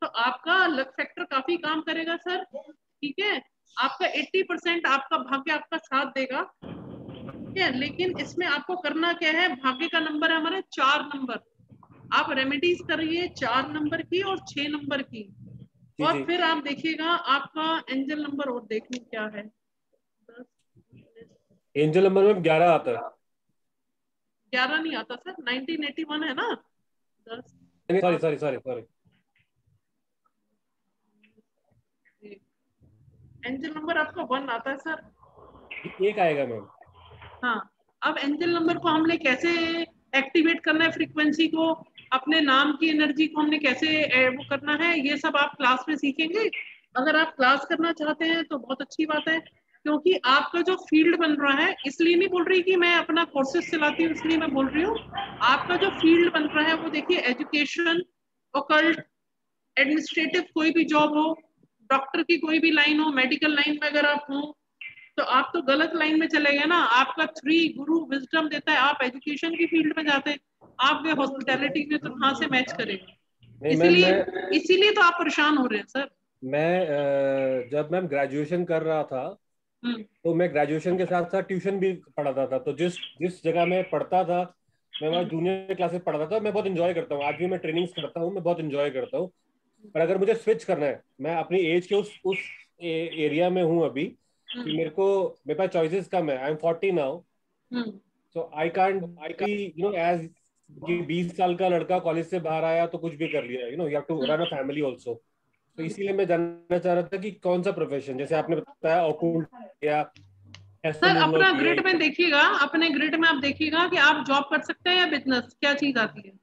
[SPEAKER 1] तो आपका लक फैक्टर काफी काम करेगा सर, ठीक है। आपका 80% आपका भाग्य आपका साथ देगा, ठीक है। लेकिन इसमें आपको करना क्या है, भाग्य का नंबर है हमारे 4 नंबर, आप रेमेडीज करिए 4 नंबर की और 6 नंबर की, और फिर आप देखिएगा आपका एंजल नंबर और देख लूं क्या है।
[SPEAKER 7] एंजल नंबर में 11 आता है।
[SPEAKER 1] 11 नहीं आता सर, 1981 है ना। 10
[SPEAKER 7] सॉरी
[SPEAKER 1] एंजल नंबर आपका 1 आता है सर।
[SPEAKER 7] एक आएगा मैम।
[SPEAKER 1] हाँ, अब एंजल नंबर को हमने कैसे एक्टिवेट करना है, फ्रीक्वेंसी को, अपने नाम की एनर्जी को हमने कैसे वो करना है, ये सब आप क्लास में सीखेंगे। अगर आप क्लास करना चाहते हैं तो बहुत अच्छी बात है, क्योंकि आपका जो फील्ड बन रहा है, इसलिए नहीं बोल रही कि मैं अपना कोर्सेज चलाती हूँ इसलिए मैं बोल रही हूँ, आपका जो फील्ड बन रहा है वो देखिए, एजुकेशन, ओकल्ट, एडमिनिस्ट्रेटिव कोई भी जॉब हो, डॉक्टर की कोई भी लाइन हो, मेडिकल लाइन में अगर आप हो, तो आप तो गलत लाइन में चले गए ना। आपका 3 गुरु विजडम देता है, आप एजुकेशन की फील्ड में जाते हैं, आप वे हॉस्पिटैलिटी में, तो कहाँ से मैच करेंगे। इसीलिए तो आप परेशान हो रहे हैं सर।
[SPEAKER 7] मैं जब मैम ग्रेजुएशन कर रहा था, तो मैं ग्रेजुएशन के साथ साथ ट्यूशन भी पढ़ाता था, तो जिस जगह मैं पढ़ता था, मैं वहाँ जूनियर क्लासेस पढ़ाता था, मैं बहुत इंजॉय करता हूँ, आज भी मैं ट्रेनिंग्स करता हूँ, मैं बहुत इंजॉय करता हूँ। पर अगर मुझे स्विच करना है, मैं अपनी एज के उस एरिया में हूँ अभी कि मेरे पास चॉइसेस कम है। I am 40 now, so I can't age कि 20 साल का लड़का कॉलेज से बाहर आया तो कुछ भी कर लिया, you have to run a family also. तो इसीलिए मैं जानना चाह रहा था कि कौन सा प्रोफेशन, जैसे आपने बताया ऑकुल्ट या
[SPEAKER 1] सर, अपना ग्रिड में देखिएगा, अपने ग्रिड में आप देखिएगा कि आप जॉब कर सकते हैं या बिजनेस, क्या चीज आती है।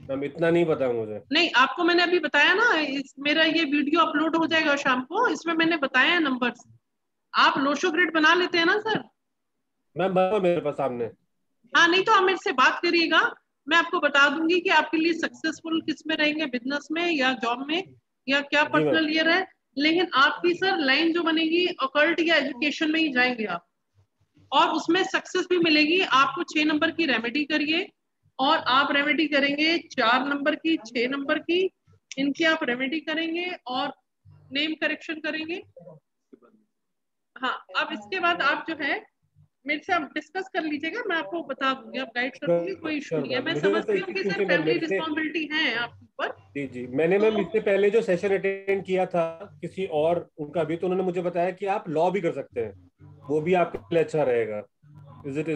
[SPEAKER 7] मैम इतना नहीं पता मुझे।
[SPEAKER 1] नहीं, आपको मैंने अभी बताया ना, मेरा ये वीडियो अपलोड हो जाएगा शाम को, इसमें मैंने बताया है नंबर्स। आप लोशो ग्रिड बना लेते हैं ना सर।
[SPEAKER 7] मैम बता मेरे पास सामने।
[SPEAKER 1] हाँ, नहीं तो आप मेरे से बात करिएगा, मैं आपको बता दूंगी कि आपके लिए सक्सेसफुल किस में रहेंगे, बिजनेस में या जॉब में, या क्या पर्सनल ईयर है। लेकिन आपकी सर लाइन जो बनेगी ऑकल्ट या एजुकेशन में ही जाएंगे आप, और उसमें सक्सेस भी मिलेगी आपको। 6 नंबर की रेमेडी करिए, और आप रेमेडी करेंगे 4 नंबर की, 6 नंबर की, इनकी आप रेमेडी करेंगे और नेम करेक्शन करेंगे। हाँ, अब इसके बाद आप जो है मेरे से आप डिस्कस कर लीजिएगा, मैं आपको बता दूंगी, आप गाइड कर दूंगी, कोई इशू नहीं है। मैं समझती हूँ कि सर फैमिली रिस्पॉन्सिबिलिटी है आपके ऊपर।
[SPEAKER 7] जी मैंने मैम इससे पहले जो सेशन अटेंड किया था किसी और उनका भी, तो उन्होंने मुझे बताया कि आप लॉ भी कर सकते हैं, वो भी आपके लिए अच्छा रहेगा। इज इट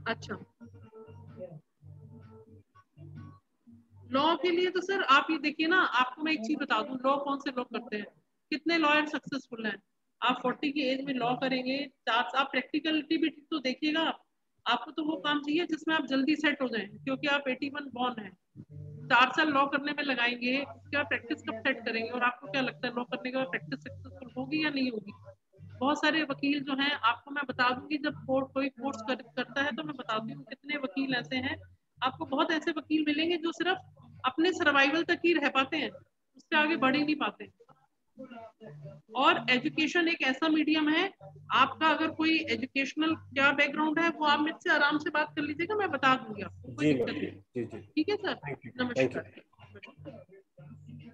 [SPEAKER 1] अच्छा, लॉ के लिए तो सर आप ये देखिए ना, आपको मैं एक चीज बता दूं, लॉ कौन से लोग करते हैं, कितने लॉयर सक्सेसफुल हैं। आप 40 की एज में लॉ करेंगे, आप प्रैक्टिकलिटी भी तो देखिएगा। आपको तो वो काम चाहिए जिसमें आप जल्दी सेट हो जाएं, क्योंकि आप 81 बॉर्न है, 4 साल लॉ करने में लगाएंगे, क्या प्रैक्टिस कब सेट करेंगे। और आपको क्या लगता है लॉ करने के बाद प्रैक्टिस सक्सेसफुल होगी या नहीं होगी। बहुत सारे वकील जो हैं, आपको मैं बता दूंगी, जब कोई कोर्स करता है तो मैं बताती हूँ कितने वकील ऐसे हैं। आपको बहुत ऐसे वकील मिलेंगे जो सिर्फ अपने सर्वाइवल तक ही रह पाते हैं, उससे आगे बढ़ ही नहीं पाते। और एजुकेशन एक ऐसा मीडियम है, आपका अगर कोई एजुकेशनल क्या बैकग्राउंड है वो आप मुझसे आराम से बात कर लीजिएगा, मैं बता दूंगी आपको, कोई दिक्कत नहीं। ठीक है सर, नमस्कार।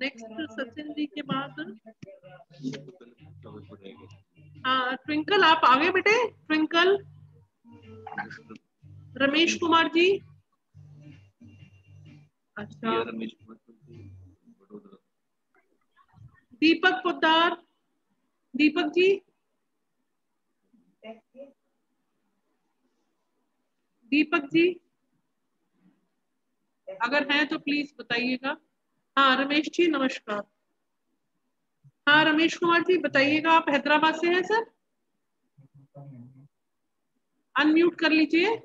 [SPEAKER 1] नेक्स्ट सचिन जी के बाद हाँ ट्विंकल, आप आगे बेटे। ट्विंकल, रमेश कुमार जी, अच्छा, दीपक पोद्दार, दीपक जी, दीपक जी अगर हैं तो प्लीज बताइएगा। हाँ रमेश जी नमस्कार। हाँ रमेश कुमार जी बताइएगा, आप हैदराबाद से हैं सर, अनम्यूट कर लीजिए,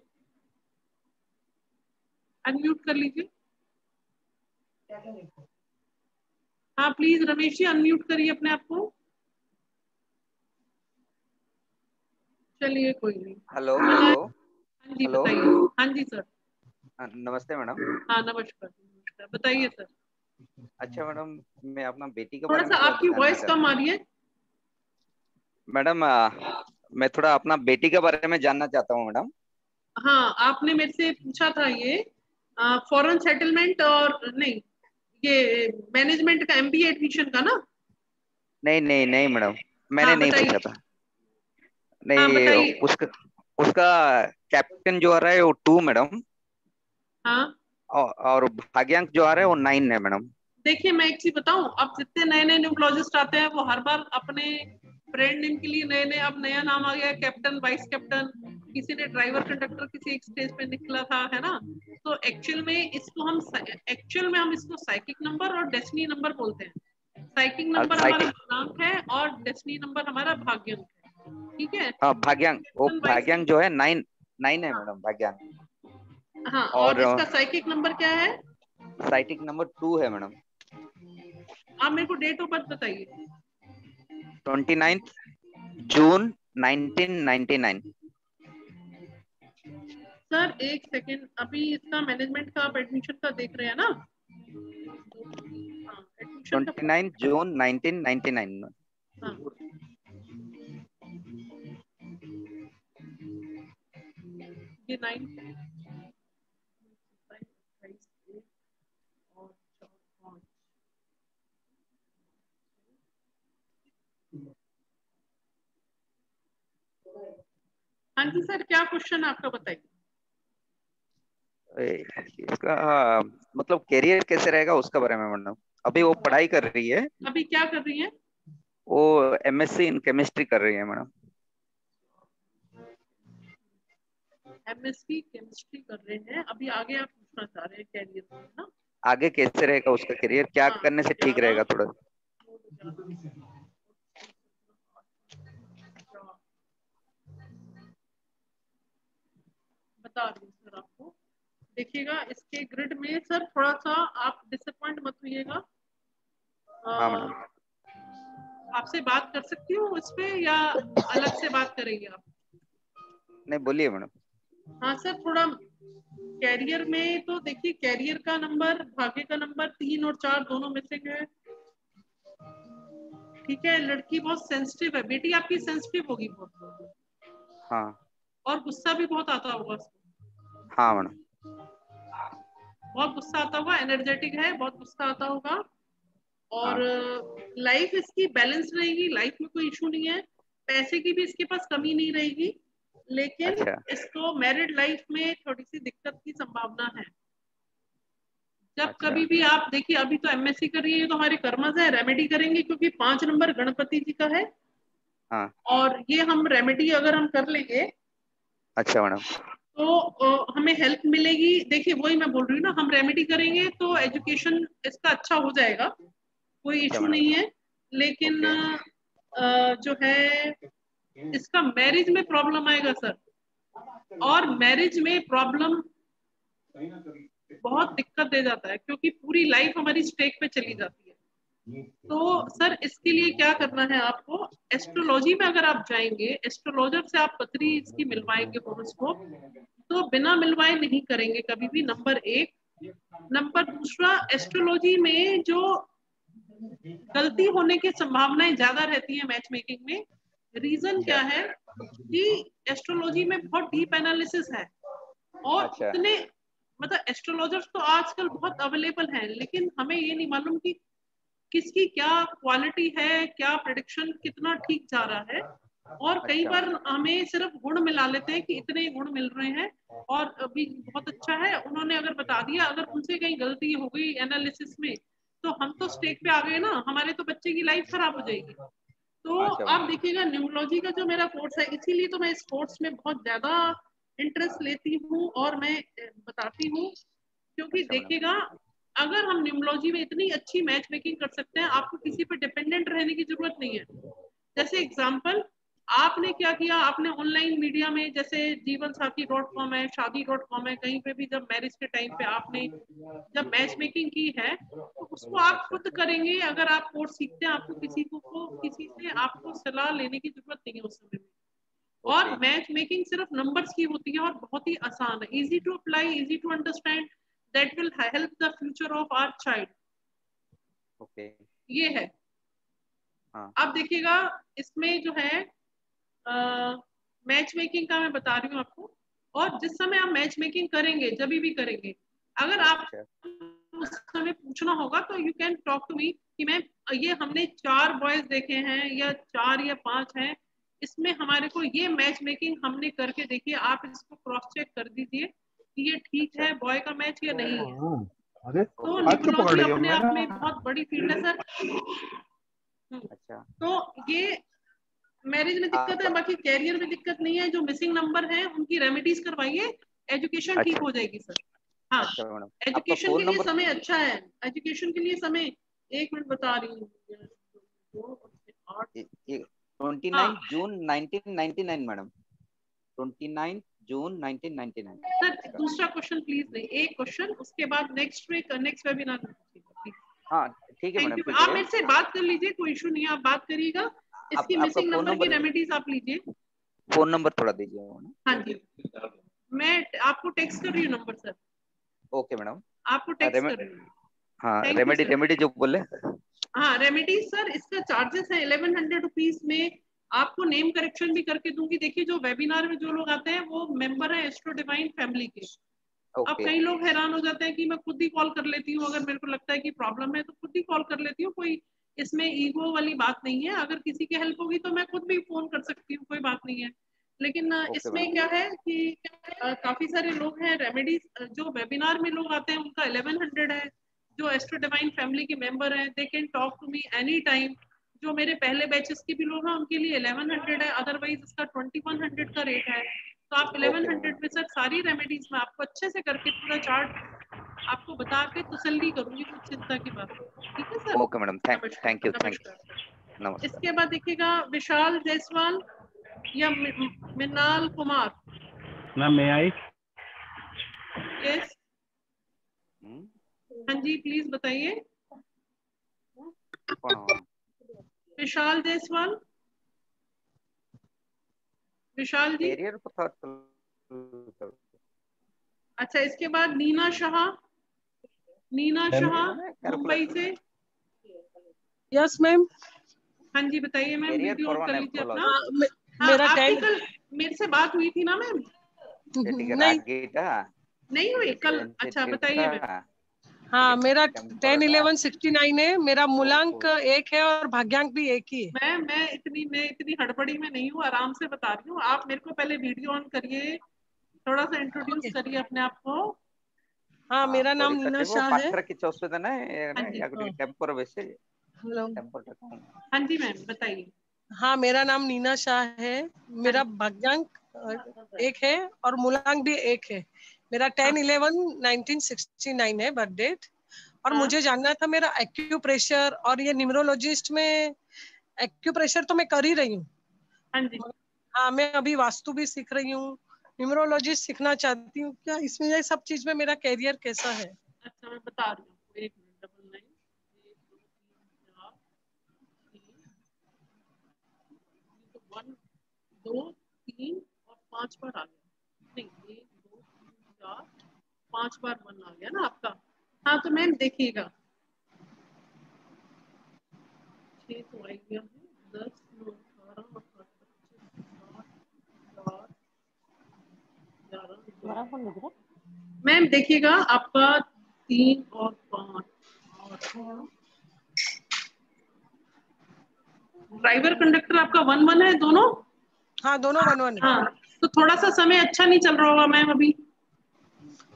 [SPEAKER 1] अनम्यूट कर लीजिए। हाँ प्लीज रमेश जी अनम्यूट करिए अपने आप को। चलिए कोई नहीं।
[SPEAKER 8] हेलो हेलो
[SPEAKER 1] हाँ जी
[SPEAKER 8] हेलो।
[SPEAKER 1] बताइए। हाँ जी सर।
[SPEAKER 8] नमस्ते मैडम।
[SPEAKER 1] हाँ नमस्कार नमस्कार, बताइए सर।
[SPEAKER 8] अच्छा मैडम, मैं अपना बेटी के
[SPEAKER 1] थोड़ा
[SPEAKER 8] बारे
[SPEAKER 1] सा
[SPEAKER 8] में थोड़ा
[SPEAKER 1] आपकी
[SPEAKER 8] जानना
[SPEAKER 1] वॉइस
[SPEAKER 8] चाहता
[SPEAKER 1] कम आ
[SPEAKER 8] हूँ।
[SPEAKER 1] रही है।
[SPEAKER 8] मैडम मैं थोड़ा अपना बेटी के बारे में जानना चाहता हूँ मैडम।
[SPEAKER 1] हाँ आपने मेरे से पूछा था ये फॉरेन सेटलमेंट और नहीं, ये मैनेजमेंट का एमबीए एडमिशन का ना।
[SPEAKER 8] नहीं नहीं नहीं मैडम,
[SPEAKER 1] हाँ
[SPEAKER 8] मैंने नहीं
[SPEAKER 1] बताइए।
[SPEAKER 8] पूछा था।
[SPEAKER 1] हाँ
[SPEAKER 8] नहीं,
[SPEAKER 1] बताइए।
[SPEAKER 8] उसका उसका कैप्टन जो आ रहा है वो 2 मैडम,
[SPEAKER 1] हाँ
[SPEAKER 8] और भाग्यांक जो आ रहा है वो 9 है मैडम।
[SPEAKER 1] देखिए मैं एक चीज बताऊं, अब जितने नए नए न्यूमरोलॉजिस्ट आते हैं वो हर बार अपने ब्रांड नेम के लिए नए नए, अब नया नाम आ गया है कैप्टन वाइस कैप्टन, किसी ने ड्राइवर कंडक्टर किसी एक स्टेज पे निकला था, है ना। तो एक्चुअल में हम इसको साइकिक नंबर और डेस्टिनी नंबर बोलते हैं। साइकिक नंबर हमारा
[SPEAKER 8] साइकिल।
[SPEAKER 1] गुणांक है और डेस्टिनी नंबर हमारा भाग्यांक है, ठीक है।
[SPEAKER 8] हाँ भाग्यांक, वो
[SPEAKER 1] कैप्टन वाइस
[SPEAKER 8] भाग्यांक जो है 9 है मैडम, भाग्यांक।
[SPEAKER 1] कैप्टन, हाँ और
[SPEAKER 8] और
[SPEAKER 1] इसका साइकिक नंबर क्या है?
[SPEAKER 8] साइटिक नंबर 2 है मैडम।
[SPEAKER 1] आप मेरे को डेट ऑफ बर्थ बताइए।
[SPEAKER 8] 29 जून 1999।
[SPEAKER 1] सर एक सेकेंड, अभी इसका मैनेजमेंट का आप एडमिशन का देख रहे हैं ना। हाँ एडमिशन का।
[SPEAKER 8] 29 जून 1999 में।
[SPEAKER 1] हाँ ये 9 और 4 5। हाँ जी सर क्या क्वेश्चन है आपका, बताइए।
[SPEAKER 8] इसका मतलब करियर कैसे रहेगा उसके बारे में मैडम। अभी वो पढ़ाई कर रही है,
[SPEAKER 1] अभी क्या कर रही हैं?
[SPEAKER 8] वो एमएससी इन केमिस्ट्री कर रही है मैडम।
[SPEAKER 1] एमएससी केमिस्ट्री कर रहे हैं, अभी आगे आप पूछना चाह रहे हैं कैरियर में, है ना।
[SPEAKER 8] आगे कैसे रहेगा उसका करियर, क्या
[SPEAKER 1] हाँ
[SPEAKER 8] करने से ठीक
[SPEAKER 1] 11
[SPEAKER 8] रहेगा थोड़ा।
[SPEAKER 1] बता रही हूँ सर आपको। देखिएगा इसके ग्रिड में सर थोड़ा सा आप डिसअपॉइंट मत होइएगा।
[SPEAKER 8] हाँ मैडम।
[SPEAKER 1] आपसे बात कर सकती हूँ इस पे या अलग से बात करेंगे आप?
[SPEAKER 8] नहीं बोलिए मैडम।
[SPEAKER 1] हाँ सर थोड़ा कैरियर में तो देखिए, कैरियर का नंबर भाग्य का नंबर 3 और 4 दोनों मिसिंग है, ठीक है। लड़की बहुत सेंसिटिव है, बेटी आपकी सेंसिटिव होगी बहुत,
[SPEAKER 8] हाँ
[SPEAKER 1] और गुस्सा भी बहुत आता होगा उसको।
[SPEAKER 8] हाँ मैडम।
[SPEAKER 1] बहुत गुस्सा आता होगा, एनर्जेटिक है, बहुत गुस्सा आता होगा। और
[SPEAKER 8] हाँ
[SPEAKER 1] लाइफ इसकी बैलेंस रहेगी, लाइफ में कोई इशू नहीं है, पैसे की भी इसके पास कमी नहीं रहेगी, लेकिन
[SPEAKER 8] अच्छा
[SPEAKER 1] इसको मैरिड लाइफ में थोड़ी सी दिक्कत की संभावना है। जब
[SPEAKER 8] अच्छा।
[SPEAKER 1] कभी भी आप देखिए, अभी तो एमएससी कर रही है, ये तो हमारे कर्मज है, रेमेडी करेंगे क्योंकि 5 नंबर गणपति जी का है,
[SPEAKER 8] हाँ
[SPEAKER 1] और ये हम रेमेडी अगर हम कर लेंगे
[SPEAKER 8] अच्छा मैडम।
[SPEAKER 1] तो हमें हेल्प मिलेगी। देखिए वही मैं बोल रही हूँ ना, हम रेमेडी करेंगे तो एजुकेशन इसका अच्छा हो जाएगा, कोई
[SPEAKER 8] अच्छा
[SPEAKER 1] इशू
[SPEAKER 8] मैडम।
[SPEAKER 1] नहीं है। लेकिन
[SPEAKER 8] ओके।
[SPEAKER 1] जो है इसका मैरिज में प्रॉब्लम आएगा सर, और मैरिज में प्रॉब्लम बहुत दिक्कत दे जाता है क्योंकि पूरी लाइफ हमारी स्टेक पे चली जाती है। तो सर इसके लिए क्या करना है आपको, एस्ट्रोलॉजी में अगर आप जाएंगे, एस्ट्रोलॉजर से आप पत्री इसकी मिलवाएंगे होरोस्कोप, तो बिना मिलवाए नहीं करेंगे कभी भी, नंबर 1। नंबर दूसरा, एस्ट्रोलॉजी में जो गलती होने की संभावनाएं ज्यादा रहती है मैच मेकिंग में। रीजन
[SPEAKER 8] अच्छा
[SPEAKER 1] क्या है कि एस्ट्रोलॉजी में बहुत डीप एनालिसिस है, और
[SPEAKER 8] अच्छा
[SPEAKER 1] उतने मतलब एस्ट्रोलॉजर्स तो आजकल बहुत अवेलेबल हैं, लेकिन हमें ये नहीं मालूम कि किसकी क्या क्वालिटी है, क्या प्रेडिक्शन कितना ठीक जा रहा है। और कई
[SPEAKER 8] अच्छा
[SPEAKER 1] बार
[SPEAKER 8] मैडम।
[SPEAKER 1] हमें सिर्फ गुण मिला लेते हैं कि इतने गुण मिल रहे हैं, और अभी बहुत अच्छा है उन्होंने अगर बता दिया, अगर उनसे कहीं गलती हो गई एनालिसिस में तो हम तो स्टेक पे आ गए ना, हमारे तो बच्चे की लाइफ खराब हो जाएगी। तो
[SPEAKER 8] अच्छा
[SPEAKER 1] आप
[SPEAKER 8] मैडम।
[SPEAKER 1] देखिएगा न्यूमरोलॉजी का जो मेरा कोर्स है, इसीलिए तो मैं इस कोर्स में बहुत ज्यादा इंटरेस्ट लेती हूँ और मैं बताती हूँ, क्योंकि
[SPEAKER 8] अच्छा मैडम।
[SPEAKER 1] देखिएगा अगर हम न्यूमरोलॉजी में इतनी अच्छी मैच मेकिंग कर सकते हैं, आपको किसी पर डिपेंडेंट रहने की जरूरत नहीं है। जैसे
[SPEAKER 8] ओके।
[SPEAKER 1] एग्जाम्पल, आपने क्या किया, आपने ऑनलाइन मीडिया में जैसे जीवनसाथी.com है, शादी.com है, कहीं पे भी जब मैरिज के टाइम पे आपने जब मैच मेकिंग की है तो उसको आप खुद करेंगे। अगर आप कोर्स सीखते हैं, आपको किसी से आपको सलाह लेने की जरूरत नहीं है उस समय में। और मैच मेकिंग सिर्फ नंबर्स की होती है और बहुत ही आसान है, easy to apply, easy to understand, that will help the future of our child.
[SPEAKER 8] Okay,
[SPEAKER 1] ये है।
[SPEAKER 8] हाँ।
[SPEAKER 1] अब देखिएगा इसमें जो है मैच मेकिंग का मैं बता रही हूँ आपको, और जिस समय आप मैच मेकिंग करेंगे, जब भी करेंगे, अगर आप उस समय पूछना होगा तो you can talk to me कि मैम ये हमने 4 बॉयज देखे हैं या 4 या 5 हैं, इसमें हमारे को ये मैच मेकिंग हमने करके देखिए, आप इसको क्रॉस चेक कर दीजिए कि ये ठीक है बॉय का मैच या नहीं है। तो न्यूमरोलॉजी अपने आप में बहुत बड़ी फील्ड है सर।
[SPEAKER 8] अच्छा,
[SPEAKER 1] तो ये मैरिज में दिक्कत है, बाकी कैरियर में दिक्कत नहीं है। जो मिसिंग नंबर है उनकी रेमेडीज करवाइए, एजुकेशन ठीक हो जाएगी सर। हाँ, एजुकेशन के लिए समय अच्छा है, एजुकेशन के लिए समय 1 मिनट बता रही हूँ,
[SPEAKER 8] 29 जून 1999 मैडम, 29 जून 1999।
[SPEAKER 1] सर दूसरा क्वेश्चन प्लीज नहीं, एक क्वेश्चन, उसके बाद नेक्स्ट वेबिनार।
[SPEAKER 8] हाँ ठीक है मैडम,
[SPEAKER 1] आप मेरे से बात कर लीजिए, कोई इशू नहीं है, आप बात करिएगा। इसकी मिसिंग नंबर की रेमेडीज आप लीजिए।
[SPEAKER 8] फोन नंबर थोड़ा दीजिए।
[SPEAKER 1] हाँ जी, मैं आपको टेक्स्ट कर रही हूँ नंबर सर।
[SPEAKER 8] ओके मैडम,
[SPEAKER 1] आपको टेक्स्ट कर रही हूँ।
[SPEAKER 8] हाँ, रेमेडी जो बोले।
[SPEAKER 1] हाँ, रेमेडीज सर, इसका चार्जेस है 1100 रुपीज में। आपको नेम करेक्शन भी करके दूंगी। देखिए जो वेबिनार में जो लोग आते हैं वो मेंबर है एस्ट्रो डिवाइन फैमिली के। अब कई लोग हैरान हो जाते हैं कि मैं खुद ही कॉल कर लेती हूँ, अगर मेरे को लगता है कि प्रॉब्लम है तो खुद ही कॉल कर लेती हूँ, कोई इसमें ईगो वाली बात नहीं है। अगर किसी की हेल्प होगी तो मैं खुद भी फोन कर सकती हूँ, कोई बात नहीं है। लेकिन इसमें क्या है कि काफी सारे लोग हैं, रेमेडीज जो वेबिनार में लोग आते हैं उनका 1100 है। जो एस्ट्रो डिवाइन फैमिली के मेंबर हैं they can talk to me any time. जो मेरे पहले बैचेस के भी लोग हैं उनके लिए 1100 है, अदरवाइज इसका 2100 का रेट है। तो आप 1100 में सर सारी रेमेडीज में आपको अच्छे से करके पूरा चार्ट आपको बता के तसल्ली करूंगी, कुछ चिंता की बात नहीं। ठीक है sir?
[SPEAKER 8] Okay madam, thank you.
[SPEAKER 1] नमस्कार। इसके बाद देखिएगा विशाल जायसवाल या मृणाल कुमार।
[SPEAKER 9] मैम मे आई?
[SPEAKER 1] यस, हाँ जी, प्लीज बताइए। विशाल जायसवाल, विशाल जी। अच्छा, इसके बाद नीना शाह, मुंबई से।
[SPEAKER 10] Yes ma'am.
[SPEAKER 1] हाँ जी बताइए मैम, वीडियो ऑन कर लीजिए अपना।
[SPEAKER 10] मेरा
[SPEAKER 1] आपकी कल मेरे से बात हुई थी ना मैम? नहीं हुई कल? अच्छा बताइए मैम।
[SPEAKER 10] हाँ, मेरा 10-11-69 है, मेरा मूलांक 1 है और भाग्यांक भी 1 ही है।
[SPEAKER 1] मैं इतनी हड़बड़ी में नहीं हूँ, आराम से बता रही हूँ। आप मेरे को पहले वीडियो ऑन करिए, थोड़ा सा इंट्रोड्यूस करिए अपने आप को।
[SPEAKER 10] हाँ, मेरा नाम नीना शाह है। हेलो।
[SPEAKER 1] हाँ जी मैम बताइए।
[SPEAKER 10] हाँ, मेरा नाम नीना शाह है, मेरा भाग्यांक 1 है और मूलांक भी 1 है। मेरा 10-11-1969 है बर्थ डेट। और मुझे जानना था मेरा एक्यूप्रेशर और ये न्यूमरोलॉजिस्ट में एक्यूप्रेशर तो मैं कर ही रही हूँ।
[SPEAKER 1] हाँ जी।
[SPEAKER 10] हाँ, मैं अभी वास्तु भी सीख रही हूँ, न्यूमरोलॉजिस्ट सीखना चाहती हूँ। क्या इसमें ये सब चीज में मेरा कैरियर कैसा है?
[SPEAKER 1] अच्छा मैं बता रही हूँ, 1 मिनट, 99 1 2 3 और 5 बार आ गया। नहीं, 1 2 3 4 5 बार 1 आ गया ना आपका। हाँ तो मैम देखिएगा, 6 तो आ गया है, 10 9 18 18 मैम देखिएगा आपका 3 और 5 और ड्राइवर कंडक्टर आपका 1-1 है दोनों।
[SPEAKER 10] हाँ, दोनों 1-1 है।
[SPEAKER 1] हाँ, तो थोड़ा सा समय अच्छा नहीं चल रहा होगा मैम अभी।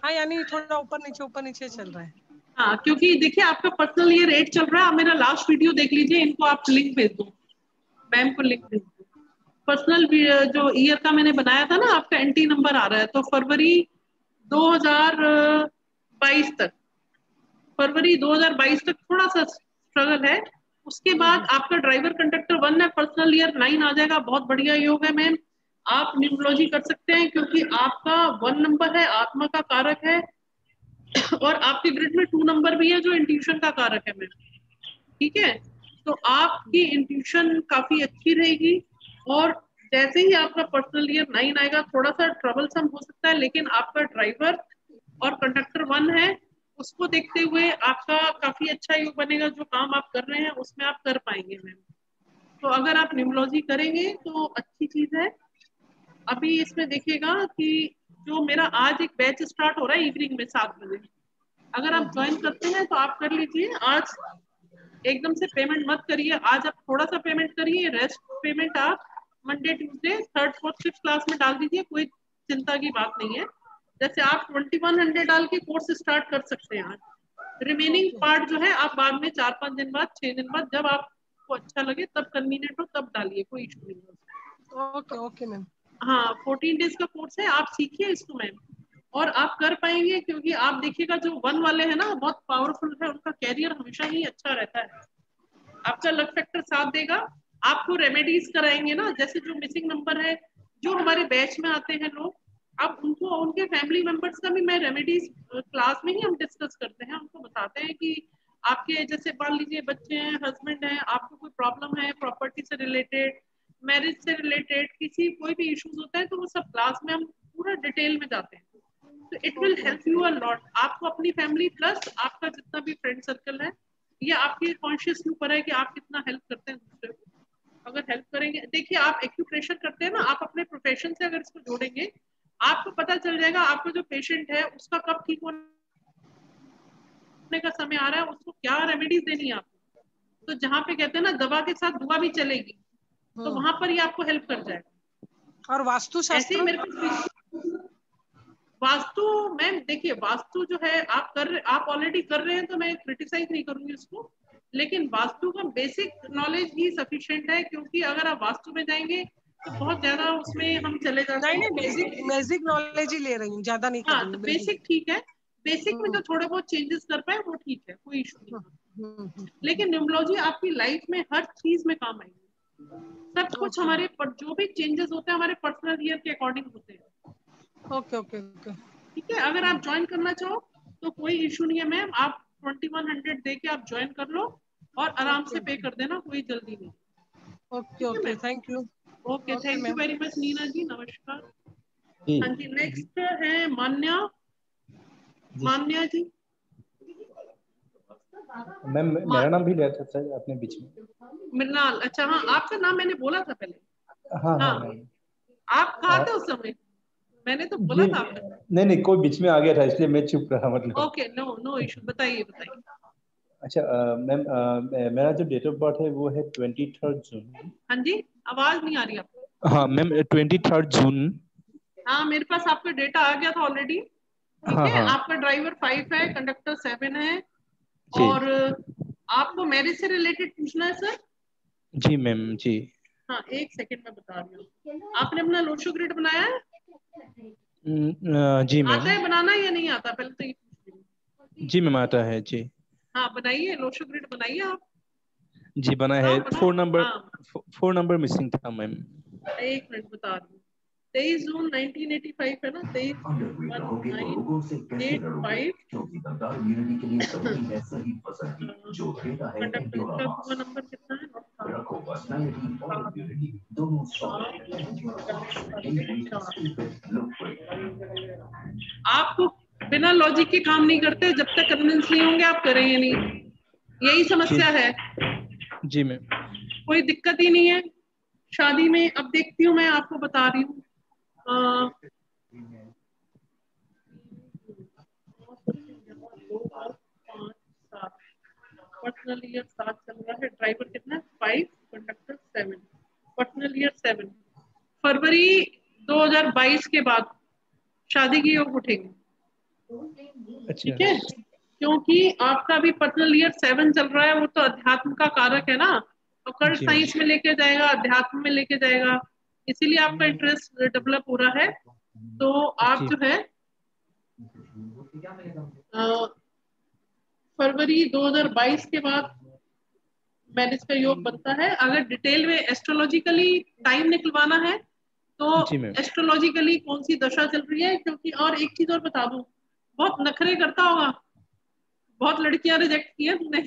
[SPEAKER 10] हाँ, यानी थोड़ा ऊपर नीचे चल रहा है।
[SPEAKER 1] हाँ, क्योंकि देखिए आपका पर्सनल ये रेट चल रहा है। आप मेरा लास्ट वीडियो देख लीजिए, इनको आप लिंक भेज दो, मैम को लिंक भेज दो। पर्सनल जो ईयर का मैंने बनाया था ना, आपका एंटी नंबर आ रहा है। तो फरवरी 2022 तक थोड़ा सा स्ट्रगल है, उसके बाद आपका ड्राइवर कंडक्टर 1 है, पर्सनल ईयर 9 आ जाएगा। बहुत बढ़िया योग है मैम, आप न्यूमरोलॉजी कर सकते हैं क्योंकि आपका 1 नंबर है, आत्मा का कारक है, और आपके ग्रिड में 2 नंबर भी है जो इंट्यूशन का कारक है मैम। ठीक है, तो आपकी इंट्यूशन काफी अच्छी रहेगी। और जैसे ही आपका पर्सनल ईयर 9 आएगा, थोड़ा सा ट्रबलसम हो सकता है, लेकिन आपका ड्राइवर और कंडक्टर 1 है, उसको देखते हुए आपका काफी अच्छा योग बनेगा। जो काम आप कर रहे हैं उसमें आप कर पाएंगे मैम। तो अगर आप न्यूमरोलॉजी करेंगे तो अच्छी चीज है। अभी इसमें देखिएगा कि जो मेरा आज एक बैच स्टार्ट हो रहा है इवनिंग में 7 बजे, अगर आप ज्वाइन करते हैं तो आप कर लीजिए। आज एकदम से पेमेंट मत करिए, आज आप थोड़ा सा पेमेंट करिए, रेस्ट पेमेंट आप Monday Tuesday 3rd 4th 5th class में डाल दीजिए, कोई चिंता की बात नहीं है। जैसे आप 2100 डाल के कोर्स स्टार्ट कर सकते हैं। आज रिमेनिंग पार्ट जो है आप बाद में 4-5 दिन बाद, 6 दिन बाद, जब आपको अच्छा लगे तब कन्वीनियंट हो तब डालिए, कोई इशू नहीं है।
[SPEAKER 10] Okay okay ma'am.
[SPEAKER 1] हाँ, 14 डेज का कोर्स है, आप सीखिए इसको मैम, और आप कर पाएंगे। क्योंकि आप देखिएगा जो 1 वाले हैं ना, बहुत पावरफुल है, उनका कैरियर हमेशा ही अच्छा रहता है। आपका लक फैक्टर साथ देगा। आपको रेमेडीज कराएंगे ना, जैसे जो मिसिंग नंबर है, जो हमारे बैच में आते हैं लोग, अब उनको उनके फैमिली मेंबर्स का भी मैं रेमेडीज क्लास में ही हम डिस्कस करते हैं। उनको बताते हैं कि आपके जैसे मान लीजिए बच्चे हैं, हस्बैंड है, आपको कोई प्रॉब्लम है प्रॉपर्टी से रिलेटेड, मैरिज से रिलेटेड, किसी कोई भी इश्यूज होता है, तो वो सब क्लास में हम पूरा डिटेल में जाते हैं। तो it will help you a lot. आपको अपनी फैमिली प्लस आपका जितना भी फ्रेंड सर्कल है, ये आपके कॉन्शियस के ऊपर है कि आप कितना हेल्प करते हैं दूसरे को। अगर हेल्प करेंगे, देखिए आप एक्यूप्रेशर करते हैं ना, आप अपने प्रोफेशन से अगर इसको जोड़ेंगे, आपको पता चल जाएगा आपका जो पेशेंट है उसका कब ठीक होने का समय आ रहा है, उसको क्या रेमेडीज देनी है आपको। तो जहाँ पे कहते हैं ना दवा के साथ दुआ भी चलेगी, तो वहां पर ही आपको हेल्प कर जाएगा।
[SPEAKER 10] और वास्तु शास्त्र
[SPEAKER 1] ऐसे ही मेरे पास वास्तु मैम, देखिए वास्तु जो है आप ऑलरेडी कर रहे हैं, तो मैं क्रिटिसाइज नहीं करूंगी उसको, लेकिन वास्तु का बेसिक नॉलेज ही सफिशिएंट है। क्योंकि अगर आप वास्तु में जाएंगे तो बहुत ज्यादा उसमें हम चले जाते हैं।
[SPEAKER 10] नहीं, बेसिक नॉलेज ही ले रही हूँ, ज्यादा नहीं कर
[SPEAKER 1] हाँ,
[SPEAKER 10] रही
[SPEAKER 1] तो
[SPEAKER 10] हूँ।
[SPEAKER 1] बेसिक ठीक है, बेसिक में जो थोड़े बहुत चेंजेस कर पाए वो ठीक है, कोई इशू नहीं। लेकिन न्यूमरोलॉजी आपकी लाइफ में हर चीज में काम आएगी। सब कुछ हमारे जो भी चेंजेस होते हैं हमारे पर्सनल ईयर के अकॉर्डिंग होते हैं।
[SPEAKER 10] ओके ओके ओके,
[SPEAKER 1] ठीक है, अगर आप ज्वाइन करना चाहो तो कोई इशू नहीं है मैम, आप 2100 दे के आप ज्वाइन कर लो और आराम से पे कर देना, कोई जल्दी नहीं।
[SPEAKER 10] Okay okay, thank you.
[SPEAKER 1] Okay, thank you very much Neena ji, नमस्कार।
[SPEAKER 2] जी
[SPEAKER 1] हाँ जी, नेक्स्ट है मान्या जी।
[SPEAKER 2] मैम मेरा नाम भी लिया था आपने बीच में।
[SPEAKER 1] मृणाल, अच्छा हाँ, आपका नाम मैंने बोला था पहले।
[SPEAKER 2] हाँ
[SPEAKER 1] हाँ,
[SPEAKER 2] मैम।
[SPEAKER 1] आप कहाँ थे उस समय? मैंने तो बोला था आपने।
[SPEAKER 2] नहीं कोई बीच में आ गया था इसलिए मैं चुप रहा, मतलब।
[SPEAKER 1] ओके, नो इशू, बताइए।
[SPEAKER 2] अच्छा मैम, मेरा जो डेट ऑफ बर्थ है वो है 23rd जून।
[SPEAKER 1] हाँ जी, आवाज नहीं आ रही आपको।
[SPEAKER 2] हाँ मैम, 23rd जून।
[SPEAKER 1] हाँ, मेरे पास आपका डेटा आ गया था ऑलरेडी। ठीक
[SPEAKER 2] हाँ,
[SPEAKER 1] है,
[SPEAKER 2] हाँ।
[SPEAKER 1] आपका ड्राइवर 5 है, कंडक्टर 7 है, और आपको मैरिज से रिलेटेड पूछना है सर?
[SPEAKER 2] जी मैम, जी।
[SPEAKER 1] हाँ, एक सेकंड में बता रही हूँ। आपने अपना लोशो ग्रिड बनाया है?
[SPEAKER 2] जी मैम।
[SPEAKER 1] आता है बनाना या नहीं आता, पहले तो ये पूछ रही हूँ।
[SPEAKER 2] जी मैम, आता है जी।
[SPEAKER 1] हाँ, बनाइए, लोशो ग्रिड बनाइए आप।
[SPEAKER 2] जी बना है।
[SPEAKER 1] बनाओ।
[SPEAKER 2] 4 नंबर मिसिंग था मैम।
[SPEAKER 1] एक मिनट बता रही हूँ। 23 जून 1985 है ना, 231985। नंबर कितना है? आपको बिना लॉजिक के काम नहीं करते, जब तक कन्विंस नहीं होंगे आप करेंगे नहीं, यही समस्या है।
[SPEAKER 2] जी मैम।
[SPEAKER 1] कोई दिक्कत ही नहीं है शादी में। अब देखती हूँ, मैं आपको बता रही हूँ। पर्सनल ईयर 7 चल रहा है, ड्राइवर कितना है? 5, कंडक्टर 7, पर्सनल ईयर 7। फरवरी 2022 के बाद शादी की योग उठेगी। ठीक है, क्योंकि आपका भी पर्सनल ईयर 7 चल रहा है, वो तो अध्यात्म का कारक है ना, तो कल साइंस में लेके जाएगा, अध्यात्म में लेके जाएगा, इसीलिए आपका इंटरेस्ट डेवलप हो रहा है। तो आप जो है फरवरी 2022 के बाद मैरिज का योग बनता है। अगर डिटेल में एस्ट्रोलॉजिकली टाइम निकलवाना है तो
[SPEAKER 2] जी मैम।
[SPEAKER 1] एस्ट्रोलॉजिकली कौन सी दशा चल रही है, क्योंकि और एक चीज और बता दूं, बहुत नखरे करता होगा, बहुत लड़कियां रिजेक्ट की है तुमने,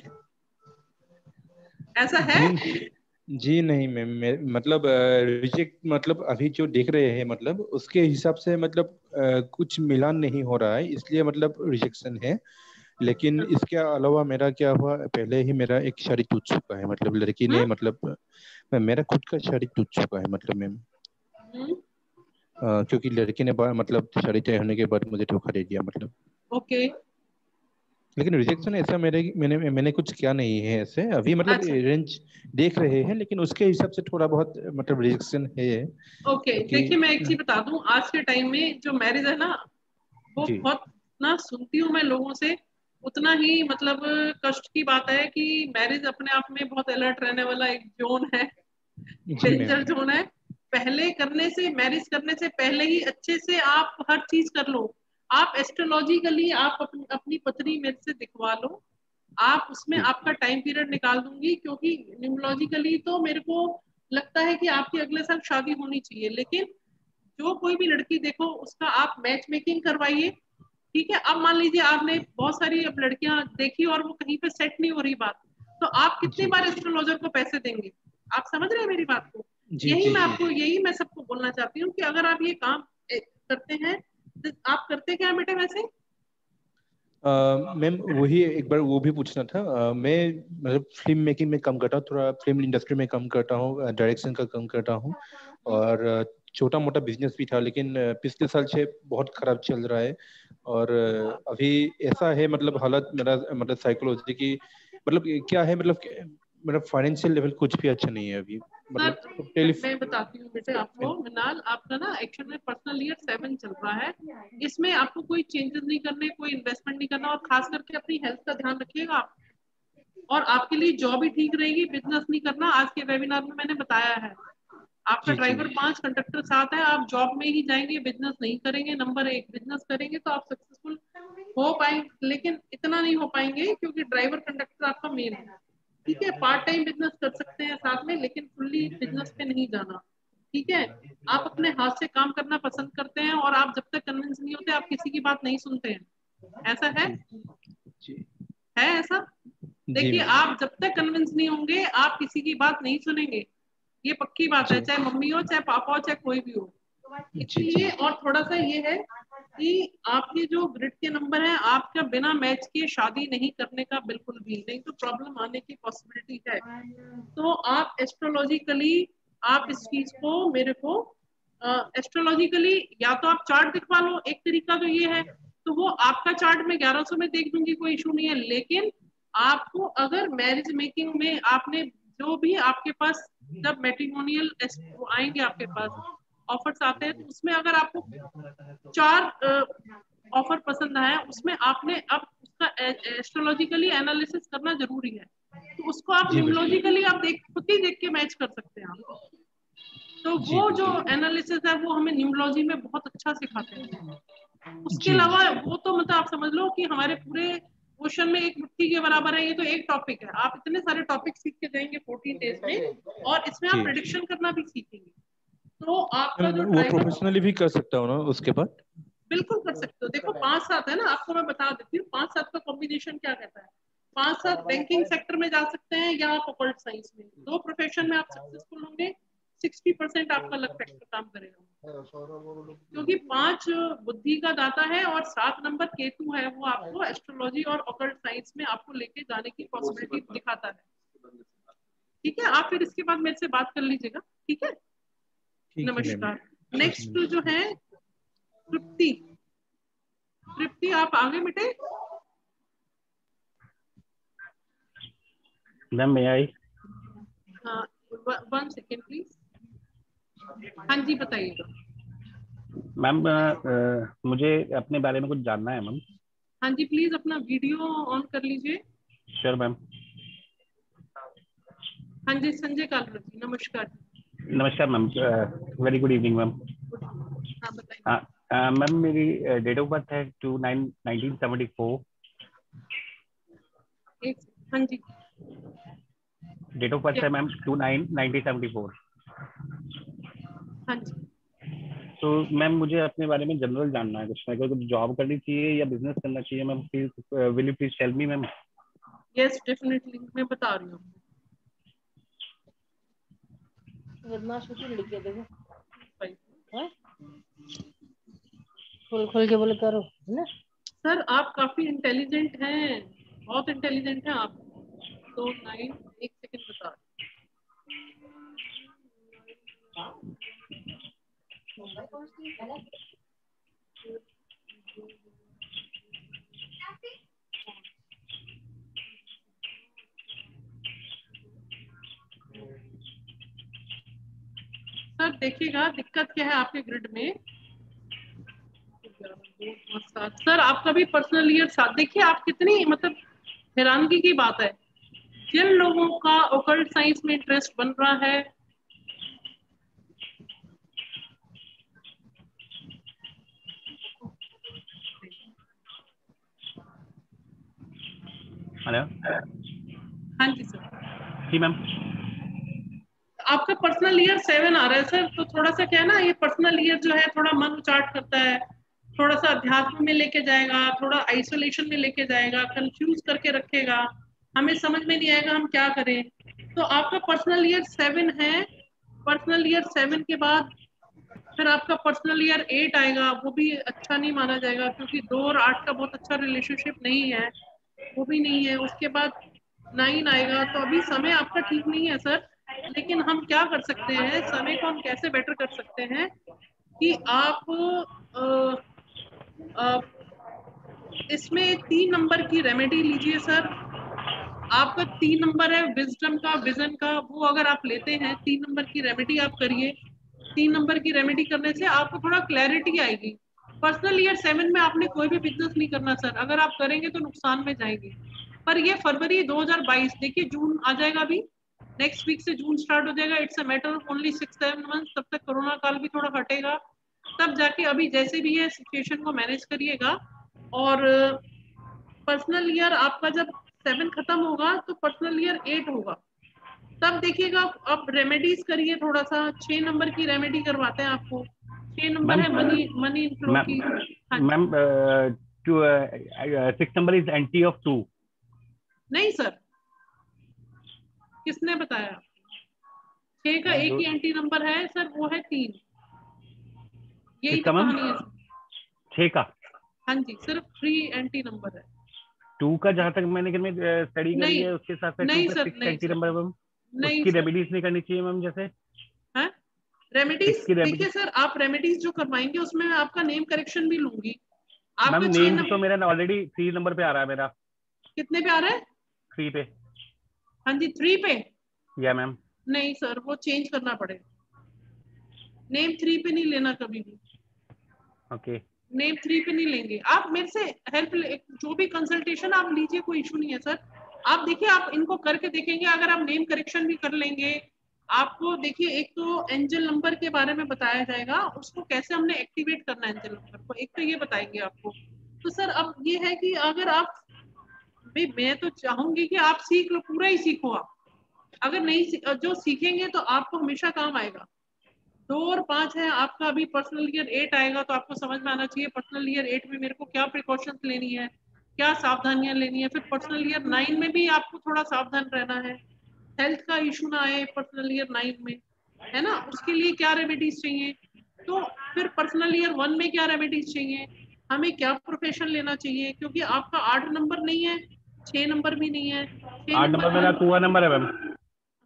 [SPEAKER 1] ऐसा है?
[SPEAKER 2] जी नहीं मैम, मतलब रिजेक्ट मतलब अभी जो देख रहे हैं मतलब उसके हिसाब से मतलब कुछ मिलान नहीं हो रहा है, इसलिए मतलब रिजेक्शन है। लेकिन इसके अलावा मेरा क्या हुआ, पहले ही मेरा एक शादी टूट चुका है, मतलब लड़की ने मतलब मेरा खुद का शादी टूट चुका है मतलब मैम, क्योंकि लड़की ने मतलब शादी तय होने के बाद मुझे धोखा दे दिया मतलब।
[SPEAKER 1] ओके।
[SPEAKER 2] लेकिन रिजेक्शन ऐसा मैंने कुछ किया नहीं है ऐसे अभी, मतलब रेंज देख रहे हैं, लेकिन उसके हिसाब से थोड़ा बहुत मतलब रिजेक्शन है।
[SPEAKER 1] ओके, देखिए मैं एक चीज बता दूं, आज के टाइम में जो मैरिज है ना वो बहुत ना सुनती हूँ मैं लोगों से, उतना ही मतलब कष्ट की बात है कि मैरिज अपने आप में बहुत अलर्ट रहने वाला एक जोन है, डेंजर जोन है। पहले करने से, मैरिज करने से पहले ही अच्छे से आप हर चीज कर लो। आप एस्ट्रोलॉजिकली आप अपनी पत्नी मेरे से दिखवा लो, आप उसमें आपका टाइम पीरियड निकाल दूंगी, क्योंकि न्यूमरोलॉजिकली तो मेरे को लगता है कि आपकी अगले साल शादी होनी चाहिए। लेकिन जो कोई भी लड़की देखो उसका आप मैच मेकिंग करवाइए, ठीक है? अब मान लीजिए आपने बहुत सारी अब लड़कियां देखी और वो कहीं पे सेट नहीं हो रही बात, तो आप कितनी बार एस्ट्रोलॉजर को पैसे देंगे? आप समझ रहे हैं मेरी बात को? यही मैं सबको बोलना चाहती हूँ कि अगर आप ये काम करते हैं तो आप करते क्या बेटे वैसे?
[SPEAKER 2] मैम वही एक बार वो भी पूछना था। मैं मतलब फिल्म मेकिंग में काम करता हूँ, थोड़ा फिल्म इंडस्ट्री में काम करता हूँ, डायरेक्शन का काम करता हूँ, और छोटा मोटा बिजनेस भी था, लेकिन पिछले साल से बहुत खराब चल रहा है। और अभी ऐसा है मतलब हालत मेरा, मतलब साइकोलॉजी की, मतलब क्या है मतलब फाइनेंशियल लेवल कुछ भी अच्छा नहीं है अभी, मतलब
[SPEAKER 1] मैं बताती हूँ बेटे आपको, मिनाल आपका ना एक्चुअल में पर्सनल ईयर 7 चल रहा है, इसमें आपको कोई चेंजेस नहीं करने, कोई इन्वेस्टमेंट नहीं करना, और खास करके अपनी हेल्थ का ध्यान रखिएगा आप, और आपके लिए जॉब ही ठीक रहेगी, बिजनेस नहीं करना। आज के वेबिनार में मैंने बताया है, आपका ड्राइवर 5 कंडक्टर साथ है, आप जॉब में ही जाएंगे, बिजनेस नहीं करेंगे। नंबर 1, बिजनेस करेंगे तो आप सक्सेसफुल हो पाएंगे, लेकिन इतना नहीं हो पाएंगे क्योंकि ड्राइवर कंडक्टर आपका मेन है, ठीक है? पार्ट टाइम बिजनेस कर सकते हैं साथ में, लेकिन फुल्ली बिजनेस पे नहीं जाना, ठीक है? आप अपने हाथ से काम करना पसंद करते हैं, और आप जब तक कन्विंस नहीं होते आप किसी की बात नहीं सुनते हैं, ऐसा है? है ऐसा? देखिए आप जब तक कन्विंस नहीं होंगे आप किसी की बात नहीं सुनेंगे, ये पक्की बात है, चाहे मम्मी हो, चाहे पापा हो, चाहे कोई भी हो। इसलिए और थोड़ा सा ये है कि आपके जो ग्रिड के नंबर हैं, आपका बिना मैच के शादी नहीं करने का बिल्कुल भी नहीं, तो प्रॉब्लम आने की पॉसिबिलिटी है। तो आप एस्ट्रोलॉजिकली आप इस चीज को मेरे को एस्ट्रोलॉजिकली या तो आप चार्ट दिखवा लो, एक तरीका तो ये है, तो वो आपका चार्ट में 1100 में देख दूंगी, कोई इशू नहीं है। लेकिन आपको अगर मैरिज मेकिंग में आपने जो भी आपके पास जब मैट्रिमोनियल आएंगे आपके पास ऑफर्स आते हैं, तो उसमें अगर आपको 4 ऑफर पसंद आया, उसमें आपने अब उसका एस्ट्रोलॉजिकली एनालिसिस करना जरूरी है, तो उसको आप न्यूमरोलॉजिकली आप खुद ही देख के मैच कर सकते हैं आप। तो वो जो एनालिसिस है वो हमें न्यूमरोलॉजी में बहुत अच्छा सिखाते हैं। उसके अलावा वो तो मतलब आप समझ लो कि हमारे पूरे क्वेश्चन में एक मुट्ठी के बराबर है, ये तो एक टॉपिक है, आप इतने सारे टॉपिक सीख के जाएंगे 14 डेज में, और इसमें आप प्रेडिक्शन करना भी सीखेंगे। तो आपका जो
[SPEAKER 2] वो प्रोफेशनली भी कर सकता हूँ ना उसके बाद?
[SPEAKER 1] बिल्कुल कर सकते हो। देखो 5-7 है ना, आपको मैं बता देती हूँ 5-7 का कॉम्बिनेशन क्या कहता है। 5-7 बैंकिंग सेक्टर में जा सकते हैं या आप ऑकल्ट साइंस में, 2 प्रोफेशन में आप सक्सेसफुल होंगे, 60% आपका लक फैक्टर काम करेगा, क्योंकि 5 बुद्धि का दाता है और 7 नंबर केतु है, वो आपको एस्ट्रोलॉजी और ऑकल्ट साइंस में आपको लेके जाने की पॉसिबिलिटी दिखाता है, ठीक है? आप फिर इसके बाद मेरे से बात कर लीजिएगा, ठीक है? नमस्कार। नेक्स्ट जो है तृप्ति, तृप्ति आप आगे बेटे।
[SPEAKER 9] मैम मैं आई?
[SPEAKER 1] हाँ 1 सेकेंड प्लीज। हाँ जी बताइएगा।
[SPEAKER 9] मैम मुझे अपने बारे में कुछ जानना है मैम।
[SPEAKER 1] हाँ जी प्लीज अपना वीडियो ऑन कर लीजिए।
[SPEAKER 9] Sure ma'am.
[SPEAKER 1] हाँ जी संजय कालरा जी नमस्कार।
[SPEAKER 9] नमस्कार ma'am, very good evening ma'am.
[SPEAKER 1] हाँ बताइए।
[SPEAKER 9] मैम मेरी डेट ऑफ बर्थ है 2/9/1974।
[SPEAKER 1] हाँ जी।
[SPEAKER 9] डेट ऑफ बर्थ है मैम 29/1974।
[SPEAKER 1] हाँ जी।
[SPEAKER 9] तो मैम मुझे अपने बारे में जनरल जानना है, कुछ मेरे को जॉब करनी चाहिए या बिजनेस करना चाहिए ma'am, please will you please tell me ma'am.
[SPEAKER 1] Yes definitely, मैं बता रही हूँ।
[SPEAKER 11] बदमाश होती लड़कियां देखो, खोल खोल के बोले करो, है ना।
[SPEAKER 1] सर आप काफी इंटेलिजेंट हैं, बहुत इंटेलिजेंट हैं आप। तो 9, एक सेकंड बता। सर देखिएगा दिक्कत क्या है आपके ग्रिड में। सर आपका भी पर्सनल ईयर 7। देखिए आप कितनी मतलब हैरानगी की बात है, जिन लोगों का ओकल्ट साइंस में इंटरेस्ट बन रहा है,
[SPEAKER 9] हेलो।
[SPEAKER 1] हाँ जी सर।
[SPEAKER 9] जी मैम।
[SPEAKER 1] आपका पर्सनल ईयर 7 आ रहा है सर, तो थोड़ा सा क्या है ना, ये पर्सनल ईयर जो है थोड़ा मन उचाट करता है, थोड़ा सा अध्यात्म में लेके जाएगा, थोड़ा आइसोलेशन में लेके जाएगा, कंफ्यूज करके रखेगा, हमें समझ में नहीं आएगा हम क्या करें। तो आपका पर्सनल ईयर 7 है। पर्सनल ईयर 7 के बाद फिर आपका पर्सनल ईयर 8 आएगा, वो भी अच्छा नहीं माना जाएगा क्योंकि 2 और 8 का बहुत अच्छा रिलेशनशिप नहीं है, वो भी नहीं है। उसके बाद 9 आएगा, तो अभी समय आपका ठीक नहीं है सर। लेकिन हम क्या कर सकते हैं, समय को हम कैसे बेटर कर सकते हैं कि आप इसमें 3 नंबर की रेमेडी लीजिए सर। आपका 3 नंबर है विजडम का, विजन का, वो अगर आप लेते हैं 3 नंबर की रेमेडी आप करिए। 3 नंबर की रेमेडी करने से आपको थोड़ा क्लैरिटी आएगी। पर्सनल ईयर 7 में आपने कोई भी बिजनेस नहीं करना सर, अगर आप करेंगे तो नुकसान में जाएंगे। पर ये फरवरी 2022, देखिए जून आ जाएगा, अभी नेक्स्ट वीक से जून स्टार्ट हो जाएगा। It's a matter of only 6-7 months, तब तक कोरोना काल भी थोड़ा हटेगा, तब जाके अभी जैसे भी है सिचुएशन को मैनेज करिएगा। और पर्सनल ईयर आपका जब 7 खत्म होगा तो पर्सनल ईयर 8 होगा, तब देखिएगा आप रेमेडीज करिए थोड़ा सा। 6 नंबर की रेमेडी करवाते हैं आपको। 6 नंबर है मनी इनफ्लो की।
[SPEAKER 9] Ma'am 6 number is anti of 2।
[SPEAKER 1] नहीं सर, किसने बताया? 6 का एक ही एंटी नंबर है सर, वो है 3। यही तो कहानी है
[SPEAKER 9] 6 का।
[SPEAKER 1] हाँ जी, सिर्फ 3 एंटी नंबर है।
[SPEAKER 9] 2 का जहां तक मैंने स्टडी करी है उसके साथ साथ 6 एंटी नंबर मैम, उसकी रेमेडीज नहीं करनी चाहिए मैम। जैसे
[SPEAKER 1] रेमेडीज देखिए सर, आप रेमेडीज जो करवाएंगे उसमें मैं आपका नेम करेक्शन भी लूंगी।
[SPEAKER 9] मैम नेम तो मेरा ऑलरेडी 3 नंबर पे आ रहा है मेरा।
[SPEAKER 1] कितने पे आ रहा है?
[SPEAKER 9] 3 पे।
[SPEAKER 1] हाँ जी 3 पे।
[SPEAKER 9] या मैम।
[SPEAKER 1] नहीं सर, वो चेंज करना पड़ेगा। नेम 3 पे नहीं लेना कभी भी।
[SPEAKER 9] ओके।
[SPEAKER 1] नेम 3 पे नहीं लेंगे। आप मेरे से हेल्प, जो भी कंसल्टेशन आप लीजिए, कोई इशू नहीं है सर। आप देखिए, आप इनको करके देखेंगे, अगर आप नेम करेक्शन भी कर लेंगे, आपको देखिए एक तो एंजल नंबर के बारे में बताया जाएगा, उसको कैसे हमने एक्टिवेट करना है एंजल नंबर को, एक तो ये बताएंगे आपको। तो सर अब ये है कि अगर आप, भाई मैं तो चाहूंगी कि आप सीख लो, पूरा ही सीखो आप। अगर नहीं जो सीखेंगे तो आपको हमेशा काम आएगा। 2 और 5 है आपका। अभी पर्सनल ईयर 8 आएगा तो आपको समझ में आना चाहिए पर्सनल ईयर 8 में मेरे को क्या प्रिकॉशंस लेनी है, क्या सावधानियां लेनी है। फिर पर्सनल ईयर 9 में भी आपको थोड़ा सावधान रहना है, हेल्थ का इशू ना आए पर्सनल ईयर 9 में, है ना। उसके लिए क्या रेमेडीज चाहिए, तो फिर पर्सनल ईयर 1 में क्या रेमेडीज चाहिए, हमें क्या प्रोफेशन लेना चाहिए, क्योंकि आपका 8 नंबर नहीं है, 6 नंबर भी नहीं है।
[SPEAKER 9] 8 नंबर मेरा कुआं नंबर है मैम।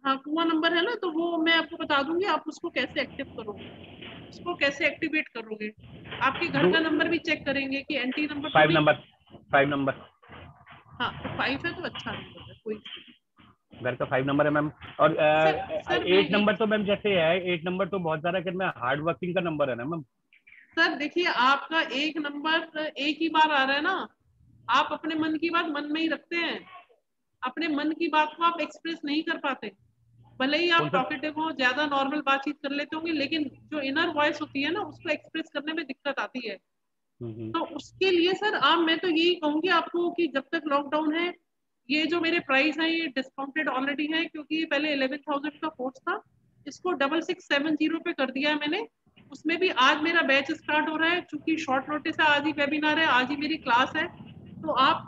[SPEAKER 1] हाँ कुआं नंबर है ना, तो वो मैं आपको बता दूंगी, आप उसको कैसे एक्टिव करोगे, उसको कैसे एक्टिवेट करोगे। आपके घर का नंबर भी चेक करेंगे कि एंटी नंबर
[SPEAKER 9] 5 नंबर। 5 नंबर।
[SPEAKER 1] हाँ तो 5 है तो अच्छा नंबर है, कोई
[SPEAKER 9] घर का 5 नंबर है मैम। और 8 नंबर तो मैम जैसे है, 8 नंबर तो बहुत ज्यादा कितना हार्ड वर्किंग का नंबर है ना मैम।
[SPEAKER 1] सर देखिए आपका 1 नंबर एक ही बार आ रहा है ना, आप अपने मन की बात मन में ही रखते हैं, अपने मन की बात को आप एक्सप्रेस नहीं कर पाते। भले ही आप टॉकेटिव हो, ज्यादा नॉर्मल बातचीत कर लेते होंगे, लेकिन जो इनर वॉइस होती है ना, उसको एक्सप्रेस करने में दिक्कत आती है। तो उसके लिए सर मैं तो यही कहूंगी आपको कि जब तक लॉकडाउन है, ये जो मेरे प्राइस हैं ये डिस्काउंटेड ऑलरेडी है, क्योंकि ये पहले 11,000 का कोर्स था, इसको 6670 पे कर दिया है मैंने। उसमें भी आज मेरा बैच स्टार्ट हो रहा है, चूंकि शॉर्ट नोटिस है, आज ही वेबिनार है, आज ही मेरी क्लास है, तो आप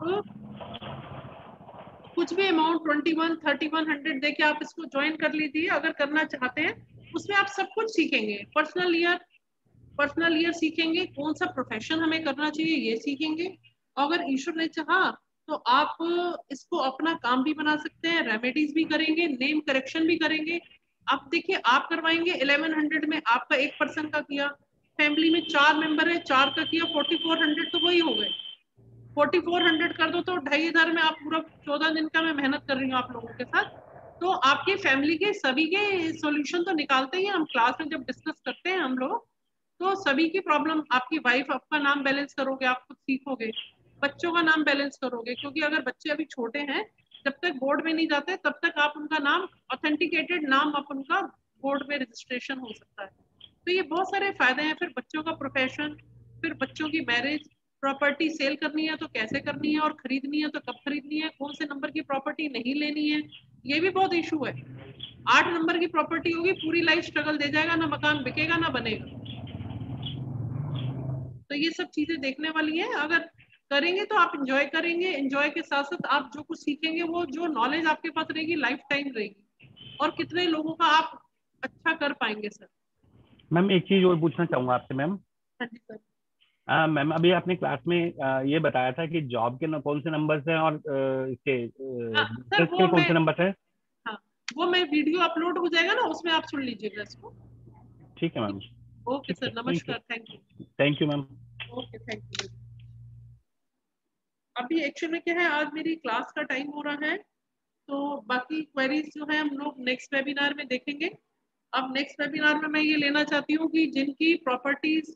[SPEAKER 1] कुछ भी अमाउंट 21, 3100 देके आप इसको ज्वाइन कर लीजिए अगर करना चाहते हैं। उसमें आप सब कुछ सीखेंगे, पर्सनल ईयर सीखेंगे, कौन सा प्रोफेशन हमें करना चाहिए ये सीखेंगे। अगर ईश्वर ने चाहा तो आप इसको अपना काम भी बना सकते हैं, रेमेडीज भी करेंगे, नेम करेक्शन भी करेंगे। आप देखिए, आप करवाएंगे 1100 में, आपका एक पर्सन का किया, फैमिली में 4 मेंबर है, 4 का किया 4400, तो वही हो गए। 4400 कर दो तो 2500 में आप पूरा 14 दिन का मैं मेहनत कर रही हूँ आप लोगों के साथ। तो आपकी फैमिली के सभी के सॉल्यूशन तो निकालते ही हम क्लास में जब डिस्कस करते हैं हम लोग, तो सभी की प्रॉब्लम, आपकी वाइफ, आपका नाम बैलेंस करोगे, आप खुद सीखोगे, बच्चों का नाम बैलेंस करोगे, क्योंकि अगर बच्चे अभी छोटे हैं, जब तक बोर्ड में नहीं जाते तब तक आप उनका नाम ऑथेंटिकेटेड नाम आप उनका बोर्ड में रजिस्ट्रेशन हो सकता है। तो ये बहुत सारे फायदे हैं। फिर बच्चों का प्रोफेशन, फिर बच्चों की मैरिज, प्रॉपर्टी सेल करनी है तो कैसे करनी है, और खरीदनी है तो कब खरीदनी है, कौन से नंबर की प्रॉपर्टी नहीं लेनी है, ये भी बहुत इशू है। 8 नंबर की प्रॉपर्टी होगी, पूरी लाइफ स्ट्रगल दे जाएगा, ना मकान बिकेगा ना बनेगा। तो ये सब चीजें देखने वाली है। अगर करेंगे तो आप इंजॉय करेंगे, इंजॉय के साथ साथ आप जो कुछ सीखेंगे वो जो नॉलेज आपके पास रहेगी लाइफ टाइम रहेगी, और कितने लोगों का आप अच्छा कर पाएंगे सर।
[SPEAKER 9] मैम एक चीज और पूछना चाहूंगा आपसे मैम।
[SPEAKER 1] हाँ जी सर।
[SPEAKER 9] मैम अभी आपने क्लास में ये बताया था कि जॉब के कौन से नंबर्स हैं और इसके
[SPEAKER 1] सर
[SPEAKER 9] के कौन से नंबर हैं।
[SPEAKER 1] हाँ, वो मैं वीडियो अपलोड हो जाएगा ना, उसमें आप सुन लीजिएगा इसको।
[SPEAKER 9] ठीक है मैम।
[SPEAKER 1] ओके सर, नमस्कार, thank you.
[SPEAKER 9] Thank you ma'am.
[SPEAKER 1] Okay, thank you. अभी एक्चुअली क्या है, आज मेरी क्लास का टाइम हो रहा है, तो बाकी क्वेरीज जो है हम लोग नेक्स्ट वेबिनार में देखेंगे। अब नेक्स्ट वेबिनार में मैं ये लेना चाहती हूँ कि जिनकी प्रॉपर्टीज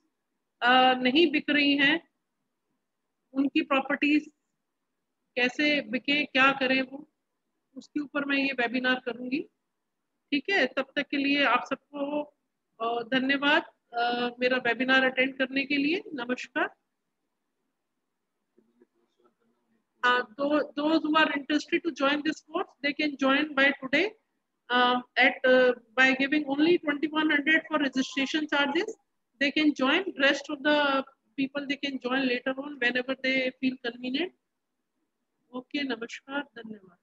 [SPEAKER 1] नहीं बिक रही हैं, उनकी प्रॉपर्टीज कैसे बिके, क्या करें, वो उसके ऊपर मैं ये वेबिनार करूंगी। ठीक है, तब तक के लिए आप सबको धन्यवाद मेरा वेबिनार अटेंड करने के लिए। नमस्कार। Those who are interested to join this course, they can join by today by giving only 2100 for registration charges. They can join. Rest of the people, they can join later on whenever they feel convenient. Okay, namaskar, धन्यवाद।